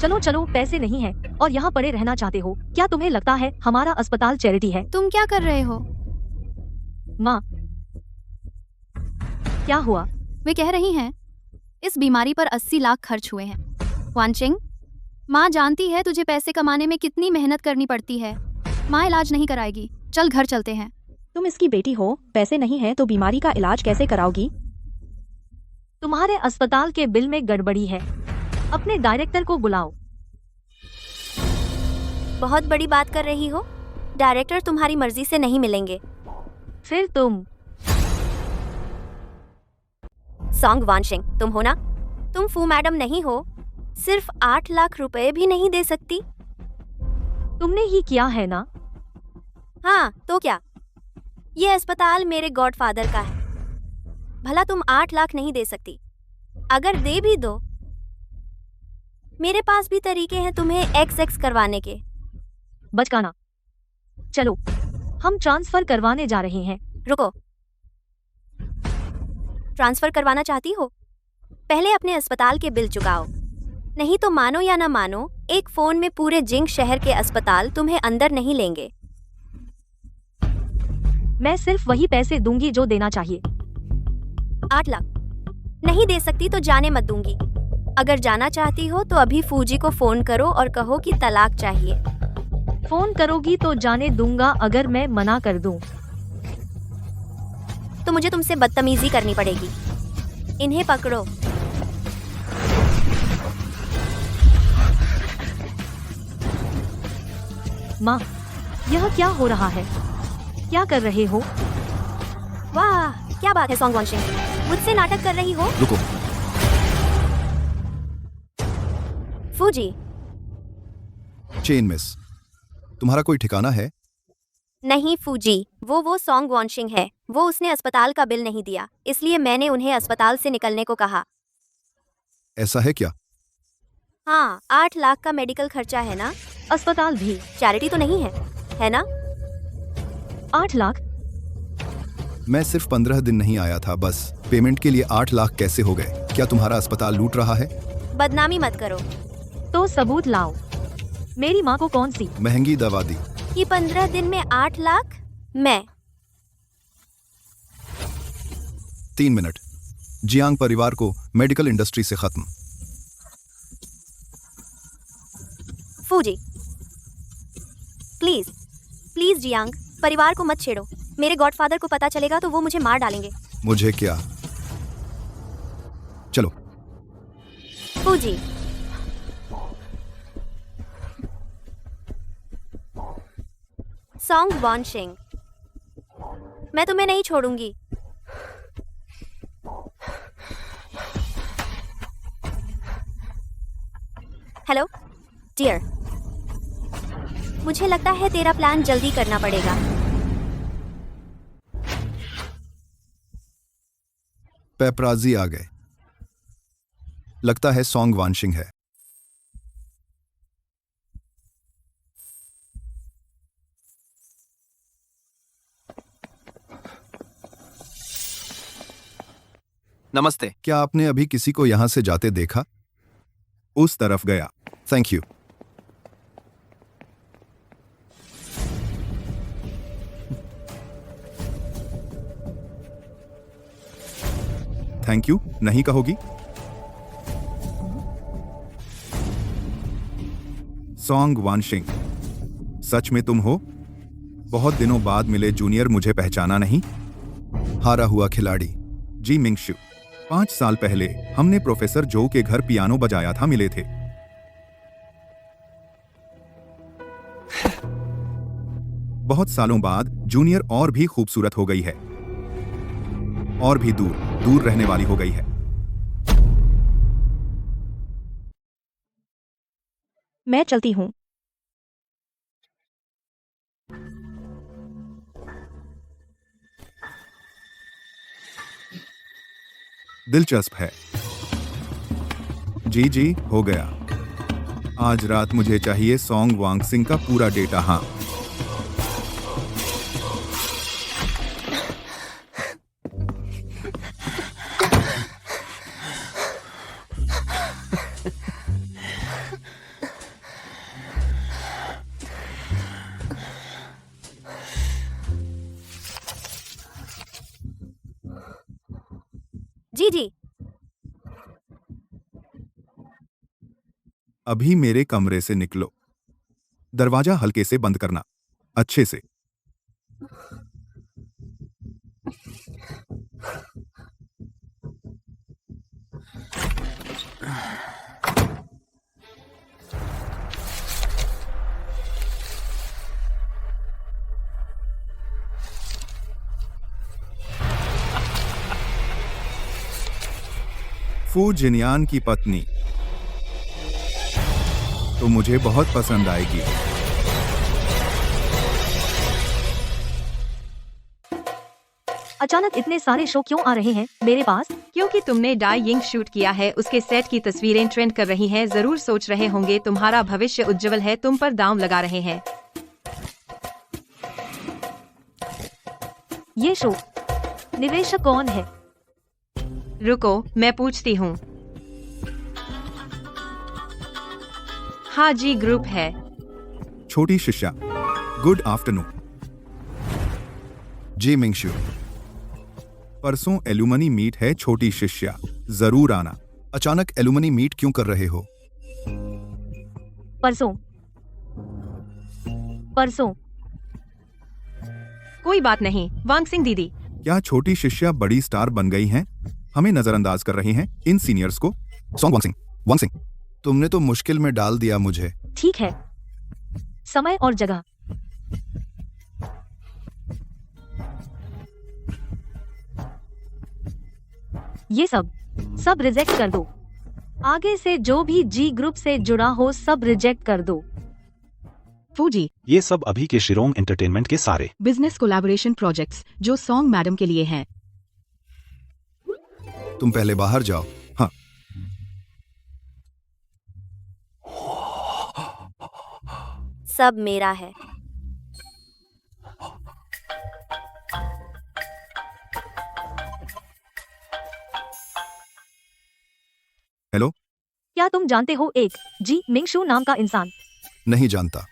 चलो चलो, पैसे नहीं है और यहाँ पड़े रहना चाहते हो। क्या तुम्हें लगता है हमारा अस्पताल चैरिटी है? तुम क्या कर रहे हो? माँ, क्या हुआ? वे कह रही हैं इस बीमारी पर 80 लाख खर्च हुए हैं। वानचिंग, माँ जानती है तुझे पैसे कमाने में कितनी मेहनत करनी पड़ती है। माँ इलाज नहीं कराएगी। चल घर चलते हैं। तुम इसकी बेटी हो, पैसे नहीं है तो बीमारी का इलाज कैसे कराओगी? तुम्हारे अस्पताल के बिल में गड़बड़ी है। अपने डायरेक्टर को बुलाओ। बहुत बड़ी बात कर रही हो। डायरेक्टर तुम्हारी मर्जी से नहीं मिलेंगे। फिर तुम सॉन्ग वानशिंग तुम हो ना? तुम फू मैडम नहीं हो। सिर्फ 8 लाख रुपए भी नहीं दे सकती। तुमने ही किया है ना? हाँ तो क्या, ये अस्पताल मेरे गॉडफादर का है। भला तुम 8 लाख नहीं दे सकती? अगर दे भी दो, मेरे पास भी तरीके हैं तुम्हें XX करवाने के। बचकाना। चलो, हम ट्रांसफर करवाने जा रहे हैं। रुको, ट्रांसफर करवाना चाहती हो? पहले अपने अस्पताल के बिल चुकाओ, नहीं तो मानो या ना मानो एक फोन में पूरे जिंग शहर के अस्पताल तुम्हें अंदर नहीं लेंगे। मैं सिर्फ वही पैसे दूंगी जो देना चाहिए। 8 लाख नहीं दे सकती तो जाने मत दूंगी। अगर जाना चाहती हो तो अभी फूजी को फोन करो और कहो कि तलाक चाहिए। फोन करोगी तो जाने दूंगा। अगर मैं मना कर दूं तो मुझे तुमसे बदतमीजी करनी पड़ेगी। इन्हें पकड़ो। माँ, यह क्या हो रहा है? क्या कर रहे हो? वाह, क्या बात है सॉन्ग वानशिंग, मुझसे नाटक कर रही हो? रुको। फूजी। चेन मिस, तुम्हारा कोई ठिकाना है? नहीं फूजी, वो सॉन्ग वानशिंग है। वो उसने अस्पताल का बिल नहीं दिया, इसलिए मैंने उन्हें अस्पताल से निकलने को कहा। ऐसा है क्या? हाँ, 8 लाख का मेडिकल खर्चा है ना? अस्पताल भी चैरिटी तो नहीं है ना? 8 लाख? मैं सिर्फ 15 दिन नहीं आया था, बस पेमेंट के लिए 8 लाख कैसे हो गए? क्या तुम्हारा अस्पताल लूट रहा है? बदनामी मत करो। तो सबूत लाओ। मेरी माँ को कौन सी महंगी दवा दी कि 15 दिन में 8 लाख? मैं 3 मिनट। जियांग परिवार को मेडिकल इंडस्ट्री से खत्म। फूजी, प्लीज प्लीज जियांग, परिवार को मत छेड़ो। मेरे गॉडफादर को पता चलेगा तो वो मुझे मार डालेंगे। मुझे क्या? चलो। फूजी, सॉन्ग वानशिंग, मैं तुम्हें नहीं छोड़ूंगी। हेलो डियर, मुझे लगता है तेरा प्लान जल्दी करना पड़ेगा। पेपराजी आ गए। लगता है सॉन्ग वानशिंग है। नमस्ते। क्या आपने अभी किसी को यहाँ से जाते देखा? उस तरफ गया। Thank you. थैंक यू नहीं कहोगी? सॉन्ग वानशिंग, सच में तुम हो? बहुत दिनों बाद मिले जूनियर, मुझे पहचाना नहीं? हारा हुआ खिलाड़ी। जी मिंगशु, 5 साल पहले हमने प्रोफेसर जो के घर पियानो बजाया था, मिले थे। बहुत सालों बाद जूनियर और भी खूबसूरत हो गई है, और भी दूर दूर रहने वाली हो गई है। मैं चलती हूँ। दिलचस्प है। जी जी, हो गया। आज रात मुझे चाहिए सॉन्ग वांगसिंग का पूरा डेटा। हाँ, जी जी। अभी मेरे कमरे से निकलो। दरवाजा हल्के से बंद करना, अच्छे से। फू जिनयान की पत्नी तो मुझे बहुत पसंद आएगी। अचानक इतने सारे शो क्यों आ रहे हैं मेरे पास? क्योंकि तुमने डाई यिंग शूट किया है, उसके सेट की तस्वीरें ट्रेंड कर रही हैं। जरूर सोच रहे होंगे तुम्हारा भविष्य उज्जवल है, तुम पर दांव लगा रहे हैं। ये शो निवेशक कौन है? रुको, मैं पूछती हूँ। हाँ जी, ग्रुप है। छोटी शिष्या, गुड आफ्टरनून। जी मिंगशु। परसों एलुमनी मीट है छोटी शिष्या, जरूर आना। अचानक एलुमनी मीट क्यों कर रहे हो? परसों परसों कोई बात नहीं वांगसिंग दीदी। क्या छोटी शिष्या बड़ी स्टार बन गई हैं? हमें नजरअंदाज कर रही हैं इन सीनियर्स को। सॉन्ग वांगसिंग, वांगसिंग, तुमने तो मुश्किल में डाल दिया मुझे। ठीक है, समय और जगह। ये सब रिजेक्ट कर दो। आगे से जो भी जी ग्रुप से जुड़ा हो सब रिजेक्ट कर दो। फूजी, ये सब अभी के शिरोंग एंटरटेनमेंट के सारे बिजनेस कोलैबोरेशन प्रोजेक्ट्स जो सॉन्ग मैडम के लिए हैं। तुम पहले बाहर जाओ। हाँ। सब मेरा है। हेलो, क्या तुम जानते हो एक जी मिंगशु नाम का इंसान? नहीं जानता।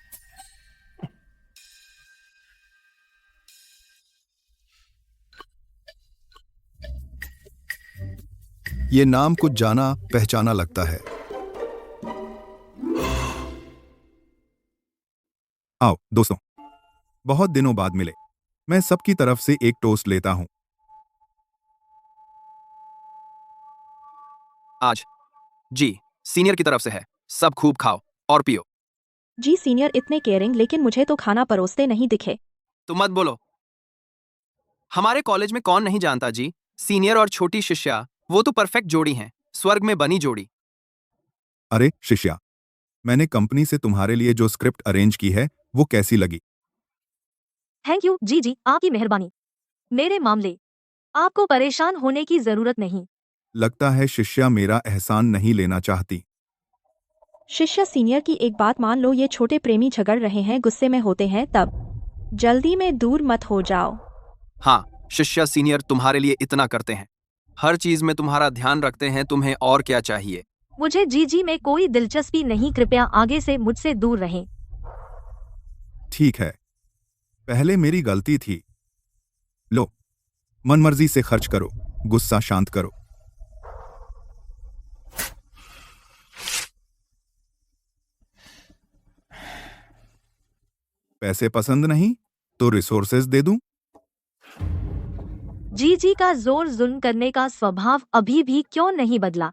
ये नाम कुछ जाना पहचाना लगता है। आओ दोस्तों, बहुत दिनों बाद मिले। मैं सबकी तरफ से एक टोस्ट लेता हूं। आज जी सीनियर की तरफ से है, सब खूब खाओ और पियो। जी सीनियर इतने केयरिंग, लेकिन मुझे तो खाना परोसते नहीं दिखे। तुम मत बोलो। हमारे कॉलेज में कौन नहीं जानता जी, सीनियर और छोटी शिष्या वो तो परफेक्ट जोड़ी हैं, स्वर्ग में बनी जोड़ी। अरे शिष्या, मैंने कंपनी से तुम्हारे लिए जो स्क्रिप्ट अरेंज की है वो कैसी लगी? थैंक यू जी, आपकी मेहरबानी। मेरे मामले आपको परेशान होने की जरूरत नहीं। लगता है शिष्या मेरा एहसान नहीं लेना चाहती। शिष्या सीनियर की एक बात मान लो, ये छोटे प्रेमी झगड़ रहे हैं, गुस्से में होते हैं, तब जल्दी में दूर मत हो जाओ। हाँ, शिष्या सीनियर तुम्हारे लिए इतना करते हैं। हर चीज में तुम्हारा ध्यान रखते हैं, तुम्हें और क्या चाहिए? मुझे जीजी में कोई दिलचस्पी नहीं, कृपया आगे से मुझसे दूर रहें। ठीक है, पहले मेरी गलती थी। लो, मनमर्जी से खर्च करो, गुस्सा शांत करो। पैसे पसंद नहीं तो रिसोर्सेज दे दूं? जीजी का जोर जुल्म करने का स्वभाव अभी भी क्यों नहीं बदला?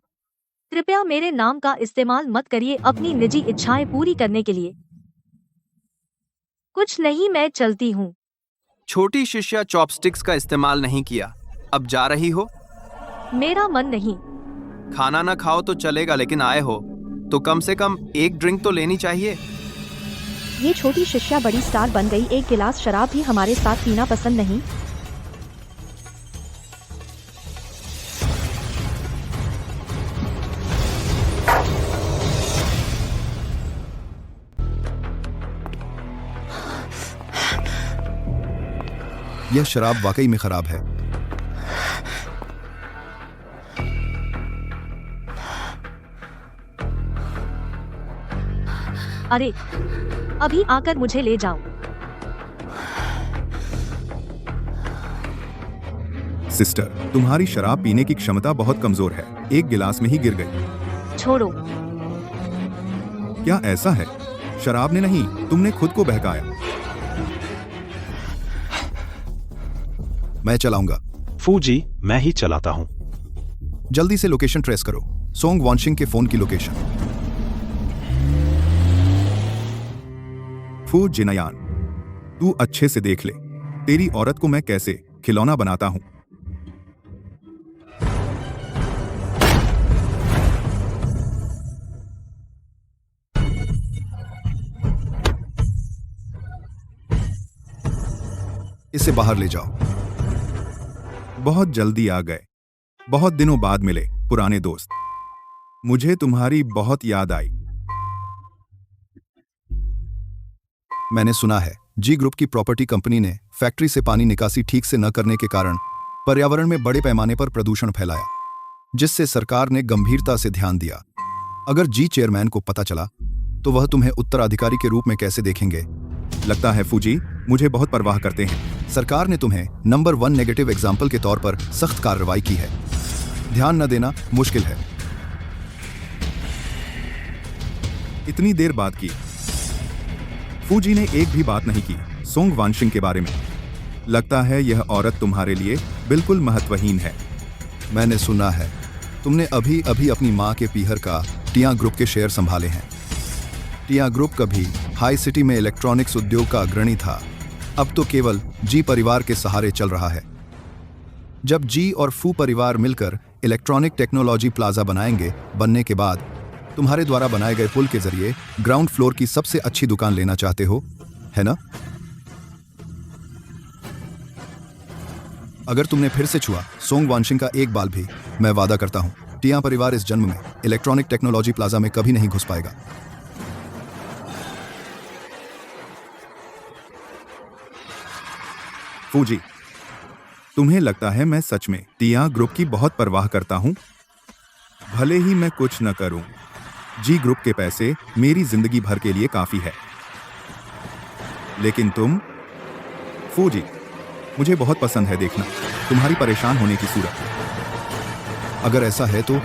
कृपया मेरे नाम का इस्तेमाल मत करिए अपनी निजी इच्छाएं पूरी करने के लिए। कुछ नहीं, मैं चलती हूँ। छोटी शिष्या चॉपस्टिक्स का इस्तेमाल नहीं किया, अब जा रही हो? मेरा मन नहीं। खाना ना खाओ तो चलेगा, लेकिन आए हो तो कम से कम एक ड्रिंक तो लेनी चाहिए। ये छोटी शिष्या बड़ी स्टार बन गई, एक गिलास शराब भी हमारे साथ पीना पसंद नहीं। यह शराब वाकई में खराब है। अरे, अभी आकर मुझे ले जाओ। सिस्टर, तुम्हारी शराब पीने की क्षमता बहुत कमजोर है, एक गिलास में ही गिर गई। छोड़ो। क्या ऐसा है? शराब ने नहीं, तुमने खुद को बहकाया। मैं चलाऊंगा। फूजी, मैं ही चलाता हूं। जल्दी से लोकेशन ट्रेस करो, सोंग वानशिंग के फोन की लोकेशन। फू जिनयान, तू अच्छे से देख ले, तेरी औरत को मैं कैसे खिलौना बनाता हूं। इसे बाहर ले जाओ। बहुत जल्दी आ गए, बहुत दिनों बाद मिले पुराने दोस्त। मुझे तुम्हारी बहुत याद आई। मैंने सुना है जी ग्रुप की प्रॉपर्टी कंपनी ने फैक्ट्री से पानी निकासी ठीक से न करने के कारण पर्यावरण में बड़े पैमाने पर प्रदूषण फैलाया, जिससे सरकार ने गंभीरता से ध्यान दिया। अगर जी चेयरमैन को पता चला तो वह तुम्हें उत्तराधिकारी के रूप में कैसे देखेंगे? लगता है फूजी मुझे बहुत परवाह करते हैं। सरकार ने तुम्हें नंबर 1 नेगेटिव एग्जाम्पल के तौर पर सख्त कार्रवाई की है। ध्यान न देना मुश्किल है। इतनी देर बात की, फूजी ने एक भी बात नहीं की सोंग वानशिंग के बारे में। लगता है यह औरत तुम्हारे लिए बिल्कुल महत्वहीन है। मैंने सुना है तुमने अभी अभी अपनी मां के पीहर का टिया ग्रुप के शेयर संभाले हैं। टिया ग्रुप कभी हाई सिटी में इलेक्ट्रॉनिक्स उद्योग का अग्रणी था, अब तो केवल जी परिवार के सहारे चल रहा है। जब जी और फू परिवार मिलकर इलेक्ट्रॉनिक टेक्नोलॉजी प्लाजा बनने के बाद तुम्हारे द्वारा बनाए गए पुल के जरिए ग्राउंड फ्लोर की सबसे अच्छी दुकान लेना चाहते हो, है ना? अगर तुमने फिर से छुआ सोंग वानशिंग का एक बाल भी, मैं वादा करता हूं टिया परिवार इस जन्म में इलेक्ट्रॉनिक टेक्नोलॉजी प्लाजा में कभी नहीं घुस पाएगा। फूजी, तुम्हें लगता है मैं सच में टिया ग्रुप की बहुत परवाह करता हूं? भले ही मैं कुछ न करूं, जी ग्रुप के पैसे मेरी जिंदगी भर के लिए काफी है। लेकिन तुम फूजी, मुझे बहुत पसंद है देखना तुम्हारी परेशान होने की सूरत। अगर ऐसा है तो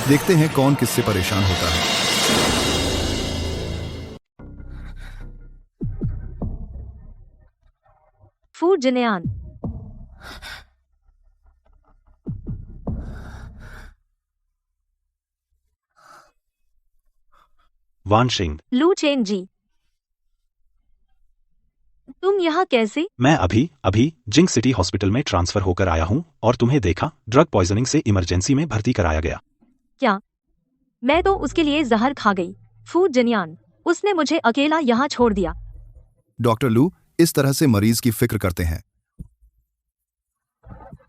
देखते हैं कौन किससे परेशान होता है। फू जिनयान, वानशिंग, लू चेन जी, तुम यहाँ कैसे? मैं अभी अभी जिंग सिटी हॉस्पिटल में ट्रांसफर होकर आया हूँ और तुम्हें देखा, ड्रग पॉइजनिंग से इमरजेंसी में भर्ती कराया गया। क्या? मैं तो उसके लिए जहर खा गई। फू जिनयान, उसने मुझे अकेला यहाँ छोड़ दिया। डॉक्टर लू इस तरह से मरीज की फिक्र करते हैं।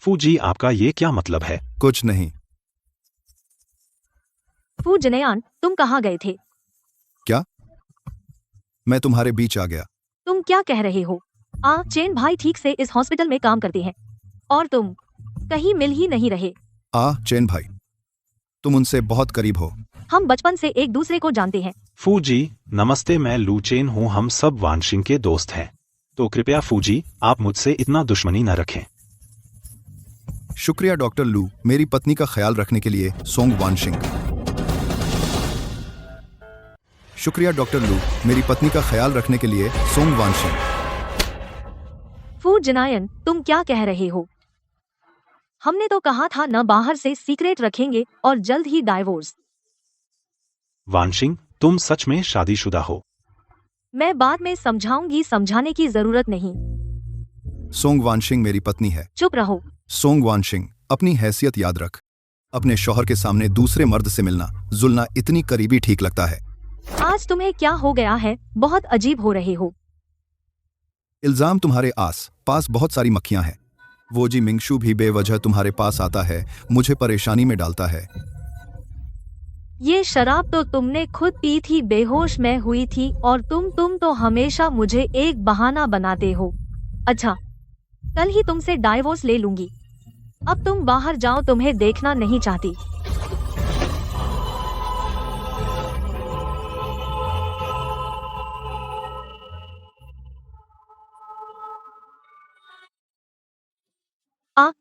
फूजी, आपका ये क्या मतलब है? कुछ नहीं। फू जिनयान, तुम कहाँ गए थे? क्या? मैं तुम्हारे बीच आ गया। तुम क्या कह रहे हो? चेन भाई ठीक से इस हॉस्पिटल में काम करते हैं और तुम कहीं मिल ही नहीं रहे। चेन भाई, तुम उनसे बहुत करीब हो। हम बचपन से एक दूसरे को जानते हैं। फूजी नमस्ते, मैं लू चेन हूँ, हम सब वानशिंग के दोस्त हैं, तो कृपया फूजी आप मुझसे इतना दुश्मनी न रखें। शुक्रिया डॉक्टर लू, मेरी पत्नी का ख्याल रखने के लिए। सोंग वानशिंग। शुक्रिया डॉक्टर लू, मेरी पत्नी का ख्याल रखने के लिए। सोंग वानशिंग। फू जिनायन, तुम क्या कह रहे हो? हमने तो कहा था न बाहर से सीक्रेट रखेंगे और जल्द ही डाइवोर्स। वानशिंग, तुम सच में शादीशुदा हो? मैं बाद में समझाऊंगी, समझाने की जरूरत नहीं। सोंग वानशिंग मेरी पत्नी है। चुप रहो। सोंग वानशिंग, अपनी हैसियत याद रख। अपने शौहर के सामने दूसरे मर्द से मिलना जुलना इतनी करीबी ठीक लगता है। आज तुम्हें क्या हो गया है? बहुत अजीब हो रहे हो। इल्जाम तुम्हारे आस पास बहुत सारी मक्खियां हैं। वो जी मिंगशू भी बेवजह तुम्हारे पास आता है, मुझे परेशानी में डालता है। ये शराब तो तुमने खुद पी थी, बेहोश मैं हुई थी, और तुम तो हमेशा मुझे एक बहाना बनाते हो। अच्छा, कल ही तुमसे डाइवोर्स ले लूंगी। अब तुम बाहर जाओ, तुम्हें देखना नहीं चाहती।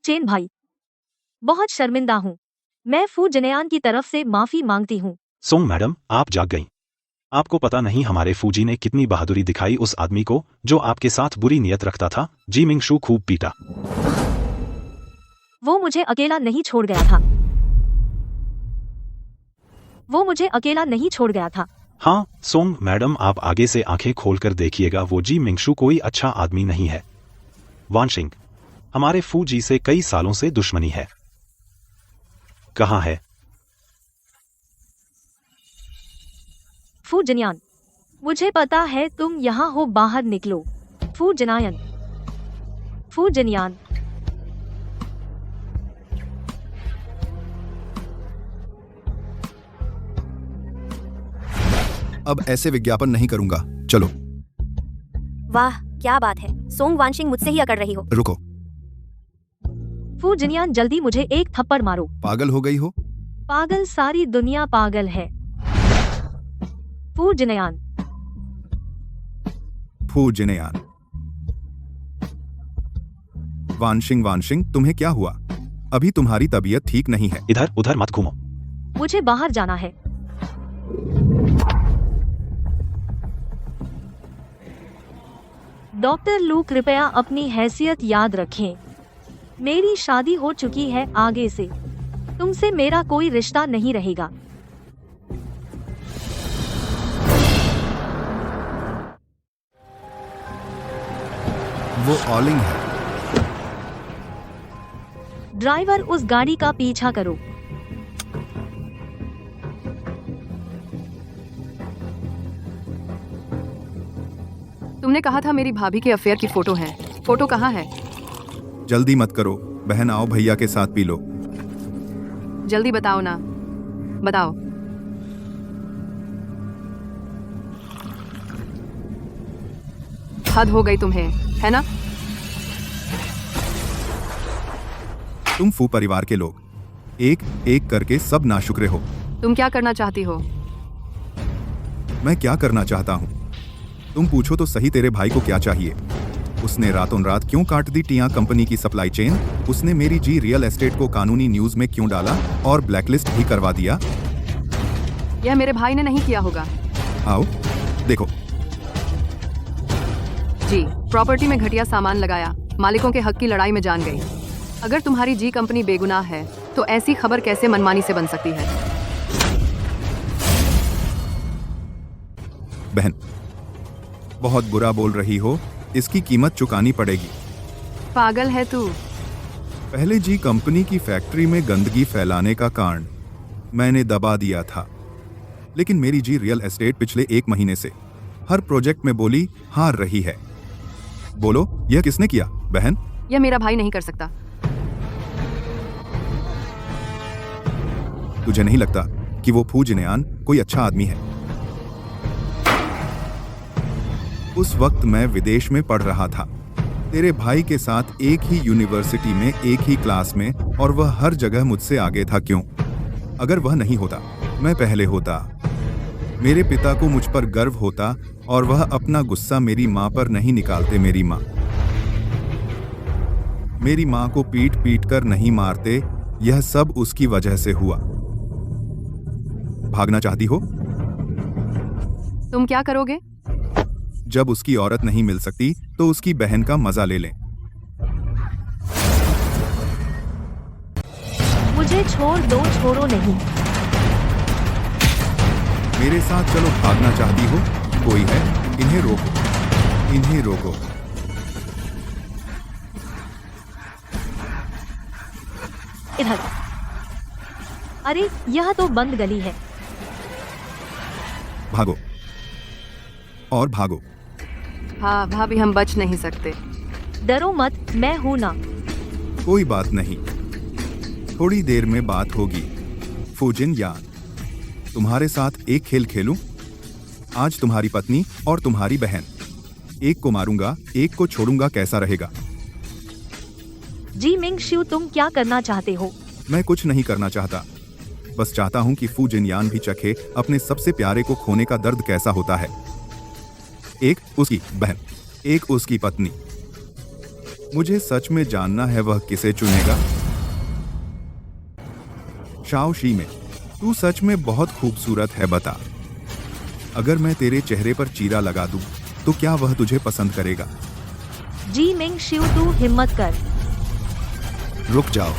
चेन भाई, बहुत शर्मिंदा हूँ। मैं फू जिनयान की तरफ से माफी मांगती हूँ। सोंग मैडम, आप जाग गईं। आपको पता नहीं हमारे फूजी ने कितनी बहादुरी दिखाई उस आदमी को जो आपके साथ बुरी नियत रखता था। जी मिंगशू खूब पीटा। वो मुझे अकेला नहीं छोड़ गया था। वो मुझे अकेला नहीं छोड़ गया था। हाँ सोंग मैडम, आप आगे से आंखें खोलकर देखिएगा, वो जी मिंगशू कोई अच्छा आदमी नहीं है। वानशिंग, हमारे फूजी से कई सालों से दुश्मनी है। कहाँ है? फू जिनयान, मुझे पता है तुम यहाँ हो, बाहर निकलो। फू जिनायन, फू जिनयान। अब ऐसे विज्ञापन नहीं करूंगा, चलो। वाह क्या बात है, सोंग वानशिंग मुझसे ही अकड़ रही हो। रुको। फू जिनयान, जल्दी मुझे एक थप्पड़ मारो। पागल हो गई हो? पागल, सारी दुनिया पागल है। फू जिनयान। फू जिनयान। वानशिंग, वानशिंग, तुम्हें क्या हुआ? अभी तुम्हारी तबीयत ठीक नहीं है। इधर उधर मत घूमो। मुझे बाहर जाना है। डॉक्टर लू, कृपया अपनी हैसियत याद रखें। मेरी शादी हो चुकी है, आगे से तुमसे मेरा कोई रिश्ता नहीं रहेगा। वो ऑलिंग है। ड्राइवर, उस गाड़ी का पीछा करो। तुमने कहा था मेरी भाभी के अफेयर की फोटो है। फोटो कहाँ है? जल्दी मत करो बहन, आओ भैया के साथ पी लो। जल्दी बताओ ना, बताओ। हद हो गई तुम्हें, है ना? तुम फू परिवार के लोग एक एक करके सब नाशुक्रे हो। तुम क्या करना चाहती हो? मैं क्या करना चाहता हूँ? तुम पूछो तो सही, तेरे भाई को क्या चाहिए? उसने रातों रात क्यों काट दी टिया कंपनी की सप्लाई चेन? उसने मेरी जी रियल एस्टेट को कानूनी न्यूज में क्यों डाला और ब्लैकलिस्ट भी करवा दिया? यह मेरे भाई ने नहीं किया होगा। आओ देखो। जी, प्रॉपर्टी में घटिया सामान लगाया, मालिकों के हक की लड़ाई में जान गई। अगर तुम्हारी जी कंपनी बेगुनाह है तो ऐसी खबर कैसे मनमानी से बन सकती है? बहन, बहुत बुरा बोल रही हो, इसकी कीमत चुकानी पड़ेगी। पागल है तू। पहले जी कंपनी की फैक्ट्री में गंदगी फैलाने का कारण मैंने दबा दिया था, लेकिन मेरी जी रियल एस्टेट पिछले 1 महीने से हर प्रोजेक्ट में बोली हार रही है। बोलो, यह किसने किया? बहन, यह मेरा भाई नहीं कर सकता। तुझे नहीं लगता कि वो फू जिनयान कोई अच्छा आदमी है? उस वक्त मैं विदेश में पढ़ रहा था, तेरे भाई के साथ एक ही यूनिवर्सिटी में, एक ही क्लास में, और वह हर जगह मुझसे आगे था। क्यों? अगर वह नहीं होता, मैं पहले होता। मेरे पिता को मुझ पर गर्व होता और वह अपना गुस्सा मेरी माँ पर नहीं निकालते। मेरी माँ को पीट पीट कर नहीं मारते। यह सब उसकी वजह से हुआ। भागना चाहती हो? तुम क्या करोगे? जब उसकी औरत नहीं मिल सकती तो उसकी बहन का मजा ले लें। मुझे छोड़ दो, छोड़ो नहीं। मेरे साथ चलो। भागना चाहती हो? कोई है? इन्हें रोको, इन्हें रोको। इधर। अरे यह तो बंद गली है। भागो और भागो। हाँ भाभी, हम बच नहीं सकते। डरो मत, मैं हूं ना। कोई बात नहीं, थोड़ी देर में बात होगी। फूजिन यान, तुम्हारे साथ एक खेल खेलूं? आज तुम्हारी पत्नी और तुम्हारी बहन, एक को मारूंगा, एक को छोड़ूंगा। कैसा रहेगा? जी मिंग शू, तुम क्या करना चाहते हो? मैं कुछ नहीं करना चाहता, बस चाहता हूं कि फूजिन यान भी चखे अपने सबसे प्यारे को खोने का दर्द कैसा होता है। एक उसकी बहन, एक उसकी पत्नी। मुझे सच में जानना है वह किसे चुनेगा। शाओ शी में, तू सच में बहुत खूबसूरत है। बता, अगर मैं तेरे चेहरे पर चीरा लगा दूं तो क्या वह तुझे पसंद करेगा? जी मिंग शू, तू हिम्मत कर। रुक जाओ।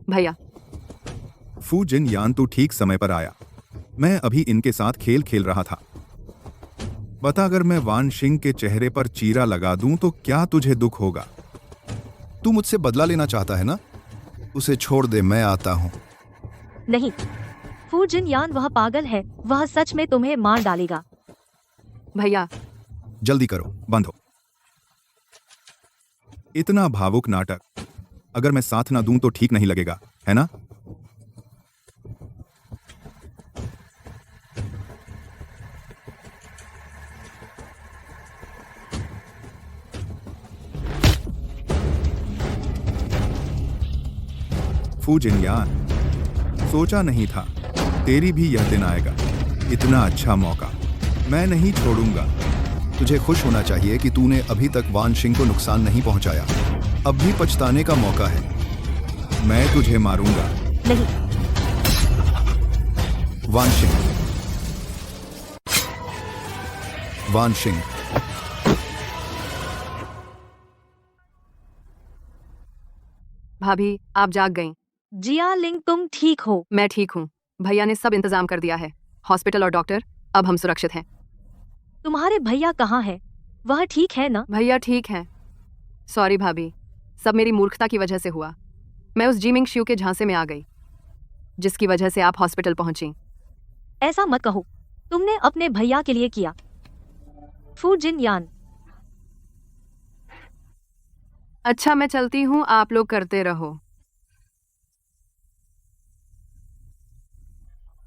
भैया। फूजिन यान, तू ठीक समय पर आया। मैं अभी इनके साथ खेल खेल रहा था। बता, अगर मैं वान शिंग के चेहरे पर चीरा लगा दूं तो क्या तुझे दुख होगा? तू मुझसे बदला लेना चाहता है ना? उसे छोड़ दे, मैं आता हूं। नहीं फूजिन यान, वह पागल है। वह सच में तुम्हें मार डालेगा। भैया जल्दी करो, बंद हो। इतना भावुक नाटक। अगर मैं साथ ना दूं तो ठीक नहीं लगेगा, है ना? फूजिन यान, सोचा नहीं था तेरी भी यह दिन आएगा। इतना अच्छा मौका मैं नहीं छोड़ूंगा। तुझे खुश होना चाहिए कि तूने अभी तक वान शिंग को नुकसान नहीं पहुंचाया। अब भी पछताने का मौका है। मैं तुझे मारूंगा। नहीं। वान शिंग, वान शिंग। भाभी, आप जाग गईं। जिया लिंग, तुम ठीक हो? मैं ठीक हूँ। भैया ने सब इंतजाम कर दिया है, हॉस्पिटल और डॉक्टर। अब हम सुरक्षित हैं। तुम्हारे भैया कहाँ है? वह ठीक है ना? भैया ठीक है। सॉरी भाभी, सब मेरी मूर्खता की वजह से हुआ। मैं उस जीमिंग शिव के झांसे में आ गई, जिसकी वजह से आप हॉस्पिटल पहुंची। ऐसा मत कहो, तुमने अपने भैया के लिए किया। फूजिन यान। अच्छा, मैं चलती हूँ, आप लोग करते रहो।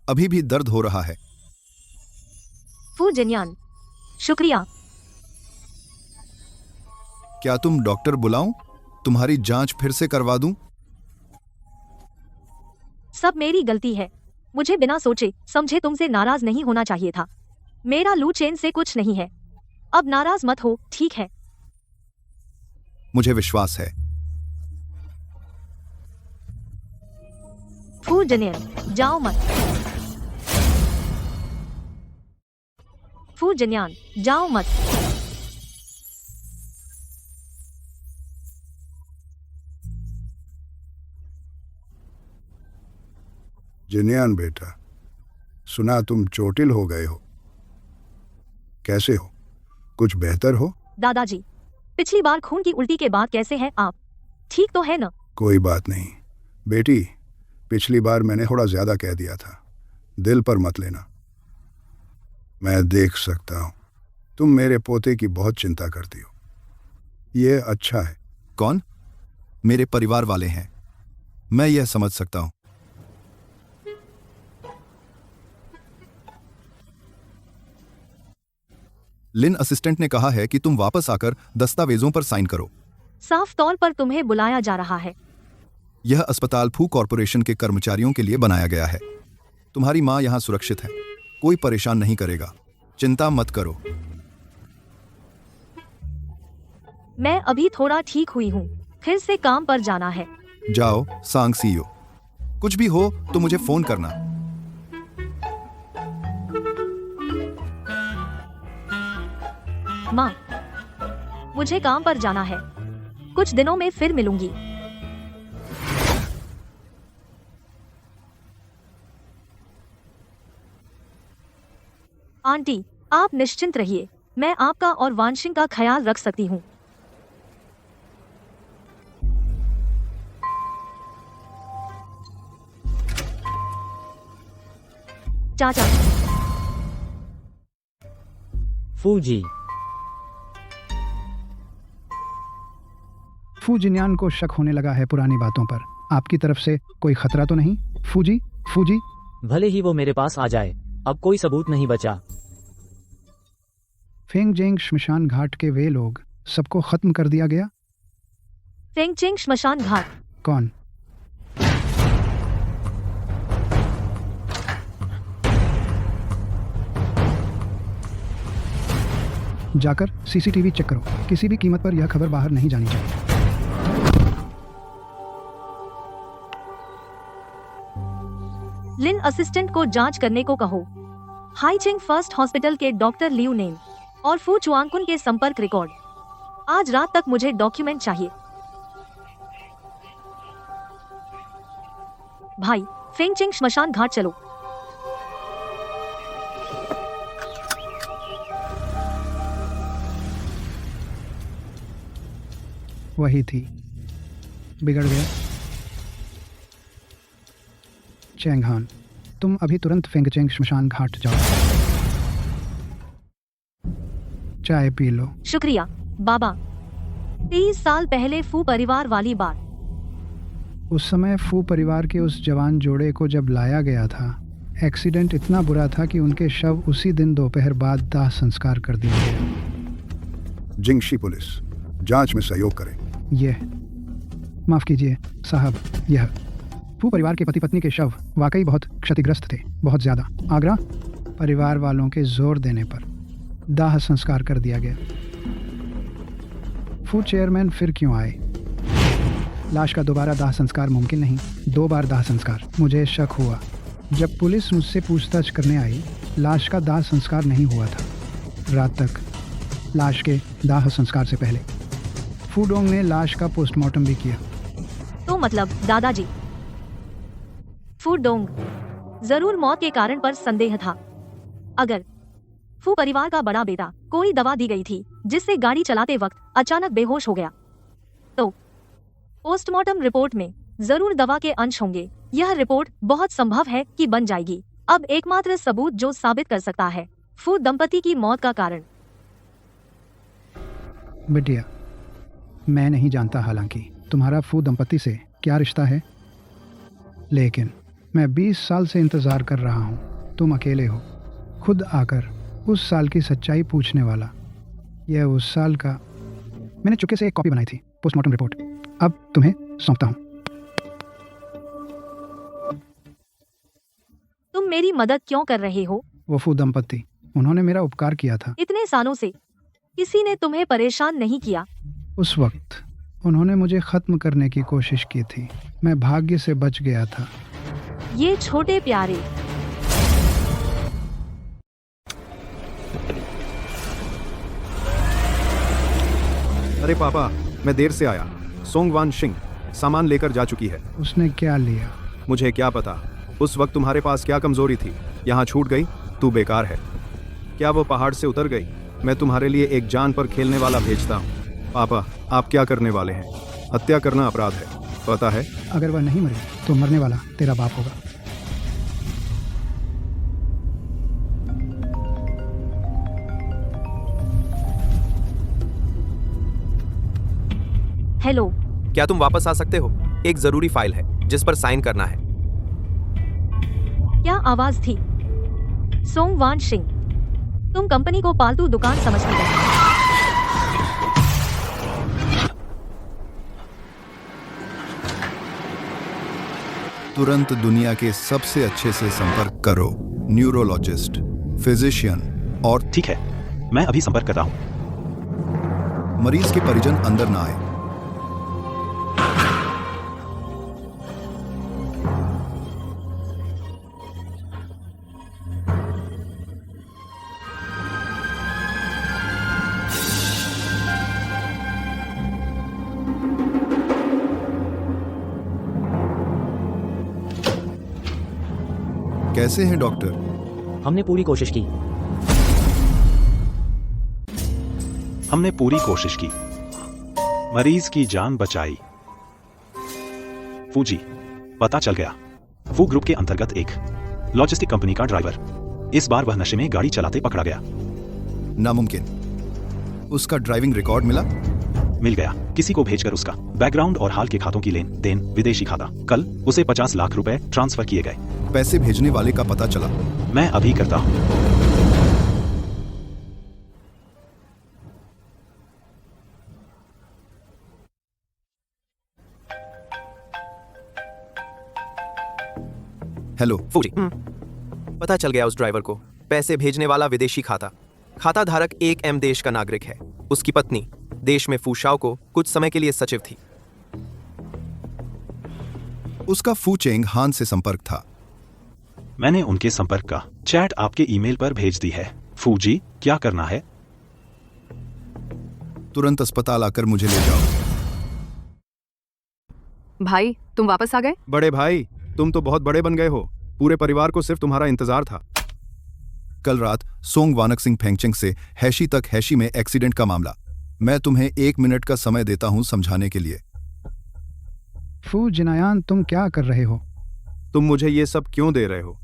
अभी भी दर्द हो रहा है। फूजिन यान, शुक्रिया। क्या तुम डॉक्टर बुलाऊं? तुम्हारी जांच फिर से करवा दूं? सब मेरी गलती है। मुझे बिना सोचे समझे तुमसे नाराज नहीं होना चाहिए था। मेरा लू चेन से कुछ नहीं है। अब नाराज मत हो, ठीक है? मुझे विश्वास है। फूजिन यान, जाओ मत। फूजिन यान, जाओ मत। जिनयान बेटा, सुना तुम चोटिल हो गए हो। कैसे हो? कुछ बेहतर हो? दादाजी, पिछली बार खून की उल्टी के बाद कैसे हैं आप? ठीक तो है ना? कोई बात नहीं बेटी, पिछली बार मैंने थोड़ा ज्यादा कह दिया था। दिल पर मत लेना। मैं देख सकता हूं तुम मेरे पोते की बहुत चिंता करती हो। ये अच्छा है। कौन? मेरे परिवार वाले हैं। मैं यह समझ सकता हूं। लिन असिस्टेंट ने कहा है कि तुम वापस आकर दस्तावेजों पर साइन करो। साफ तौर पर तुम्हें बुलाया जा रहा है। यह अस्पताल फू कॉरपोरेशन के कर्मचारियों के लिए बनाया गया है। तुम्हारी माँ यहाँ सुरक्षित है, कोई परेशान नहीं करेगा, चिंता मत करो। मैं अभी थोड़ा ठीक हुई हूँ, फिर से काम पर जाना है। जाओ सांग सीओ, कुछ भी हो तो मुझे फोन करना। माँ, मुझे काम पर जाना है, कुछ दिनों में फिर मिलूंगी। आंटी, आप निश्चिंत रहिए, मैं आपका और वांशिंग का ख्याल रख सकती हूँ। चाचा। फूजी। फू जिन्यान को शक होने लगा है पुरानी बातों पर। आपकी तरफ से कोई खतरा तो नहीं? Fuji, Fuji. भले ही वो मेरे पास आ जाए, अब कोई सबूत नहीं बचा। फेंगजेंग श्मशान घाट के वे लोग, सबको खत्म कर दिया गया? फेंगचेंग श्मशान घाट? कौन? जाकर सीसीटीवी चेक करो, किसी भी कीमत पर यह खबर बाहर नहीं जानी चाहिए। लिन असिस्टेंट को जांच करने को कहो। हाईचिंग फर्स्ट हॉस्पिटल के डॉक्टर लियू नेन और फू चुआंगकुन के संपर्क रिकॉर्ड। आज रात तक मुझे डॉक्यूमेंट चाहिए। भाई, फेंगचेंग श्मशान घाट चलो। वही थी, बिगड़ गया। चैंगहान, तुम अभी तुरंत फेंगचेंग श्मशान घाट जाओ, चाय पी लो। शुक्रिया बाबा। 30 साल पहले फू परिवार वाली बात। उस समय फू परिवार के उस जवान जोड़े को जब लाया गया था, एक्सीडेंट इतना बुरा था कि उनके शव उसी दिन दोपहर बाद दाह संस्कार कर दिया गया। जिंगशी पुलिस जांच में सहयोग करे। यह, माफ कीजिए साहब, यह फू परिवार के पति पत्नी के शव वाकई बहुत क्षतिग्रस्त थे, बहुत ज्यादा। आगरा परिवार वालों के जोर देने पर दाह संस्कार कर दिया गया। फू चेयरमैन फिर क्यों आए? लाश का दोबारा दाह संस्कार मुमकिन नहीं, 2 बार दाह संस्कार। मुझे शक हुआ जब पुलिस मुझसे पूछताछ करने आई, लाश का दाह संस्कार नहीं हुआ था। रात तक लाश के दाह संस्कार से पहले फूडोंग ने लाश का पोस्टमार्टम भी किया। तो मतलब दादाजी फूडोंग, जरूर मौत के कारण पर संदेह था। अगर फू परिवार का बड़ा बेटा कोई दवा दी गई थी जिससे गाड़ी चलाते वक्त अचानक बेहोश हो गया, तो पोस्टमार्टम रिपोर्ट में जरूर दवा के अंश होंगे। यह रिपोर्ट बहुत संभव है कि बन जाएगी अब एकमात्र सबूत जो साबित कर सकता है फू दंपति की मौत का कारण। बिटिया, मैं नहीं जानता हालांकि तुम्हारा फू दंपति से क्या रिश्ता है, लेकिन मैं 20 साल से इंतजार कर रहा हूँ। तुम अकेले हो, खुद आकर उस साल की सच्चाई पूछने वाला। यह उस साल का, मैंने चुपके से एक कॉपी बनाई थी, पोस्टमार्टम रिपोर्ट, अब तुम्हें सौंपता हूँ। तुम मेरी मदद क्यों कर रहे हो? वो फू दंपति, उन्होंने मेरा उपकार किया था। इतने सालों से किसी ने तुम्हें परेशान नहीं किया। उस वक्त उन्होंने मुझे खत्म करने की कोशिश की थी, मैं भाग्य से बच गया था। ये छोटे प्यारे। अरे पापा, मैं देर से आया। सोंग वान शिंग सामान लेकर जा चुकी है। उसने क्या लिया? मुझे क्या पता, उस वक्त तुम्हारे पास क्या कमजोरी थी, यहाँ छूट गई, तू बेकार है। क्या वो पहाड़ से उतर गई? मैं तुम्हारे लिए एक जान पर खेलने वाला भेजता हूँ। पापा, आप क्या करने वाले हैं? हत्या करना अपराध है, पता है? अगर वह नहीं मरी तो मरने वाला तेरा बाप होगा। हेलो, क्या तुम वापस आ सकते हो? एक जरूरी फाइल है जिस पर साइन करना है। क्या आवाज थी? सोंग वान शिंग, तुम कंपनी को पालतू दुकान समझती हो। तुरंत दुनिया के सबसे अच्छे से संपर्क करो, न्यूरोलॉजिस्ट, फिजिशियन और ठीक है, मैं अभी संपर्क कर रहा हूं। मरीज के परिजन अंदर ना आए। कैसे हैं डॉक्टर? हमने पूरी कोशिश की। हमने पूरी कोशिश की, मरीज की जान बचाई। फूजी, पता चल गया। फू ग्रुप के अंतर्गत एक लॉजिस्टिक कंपनी का ड्राइवर इस बार वह नशे में गाड़ी चलाते पकड़ा गया। नामुमकिन। उसका ड्राइविंग रिकॉर्ड मिला? मिल गया, किसी को भेजकर उसका बैकग्राउंड और हाल के खातों की लेन देन, विदेशी खाता। कल उसे 50 लाख रुपए ट्रांसफर किए गए। पैसे भेजने वाले का पता चला? मैं अभी करता हूं। हेलो फूजी, पता चल गया उस ड्राइवर को। पैसे भेजने वाला विदेशी खाता धारक एक एम देश का नागरिक है। उसकी पत्नी देश में फूशाओ को कुछ समय के लिए सचिव थी। उसका फू चेंग हान से संपर्क था। मैंने उनके संपर्क का चैट आपके ईमेल पर भेज दी है। फूजी, क्या करना है? तुरंत अस्पताल आकर मुझे ले जाओ। भाई, तुम वापस आ गए? बड़े भाई, तुम तो बहुत बड़े बन गए हो। पूरे परिवार को सिर्फ तुम्हारा इंतजार था। कल रात सोंग वानक सिंह फेंगचेंग से हैशी तक हैशी में एक्सीडेंट का मामला। मैं तुम्हें 1 मिनट का समय देता हूं समझाने के लिए। फू जिनायान, तुम क्या कर रहे हो? तुम मुझे ये सब क्यों दे रहे हो?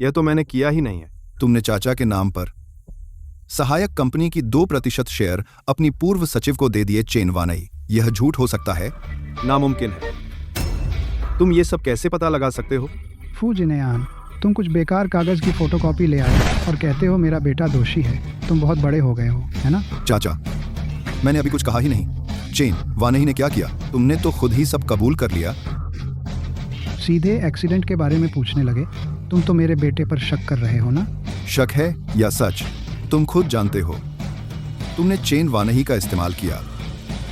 यह तो मैंने किया ही नहीं है। तुमने चाचा के नाम पर सहायक कंपनी की 2% शेयर अपनी पूर्व सचिव को दे दिए चेन वानई। यह झूठ हो सकता है? नामुमकिन है। तुम ये सब कैसे पता लगा सकते हो? फू जिनायान, तुम कुछ बेकार कागज की फोटोकॉपी ले आए और कहते हो मेरा बेटा दोषी है। तुम बहुत बड़े हो गए हो, है ना? चाचा, मैंने अभी कुछ कहा ही नहीं। चेन वानई ने क्या किया? तुमने तो खुद ही सब कबूल कर लिया। सीधे एक्सीडेंट के बारे में पूछने लगे। तुम तो मेरे बेटे पर शक कर रहे हो ना? शक है या सच, तुम खुद जानते हो। तुमने चेन वानही का इस्तेमाल किया।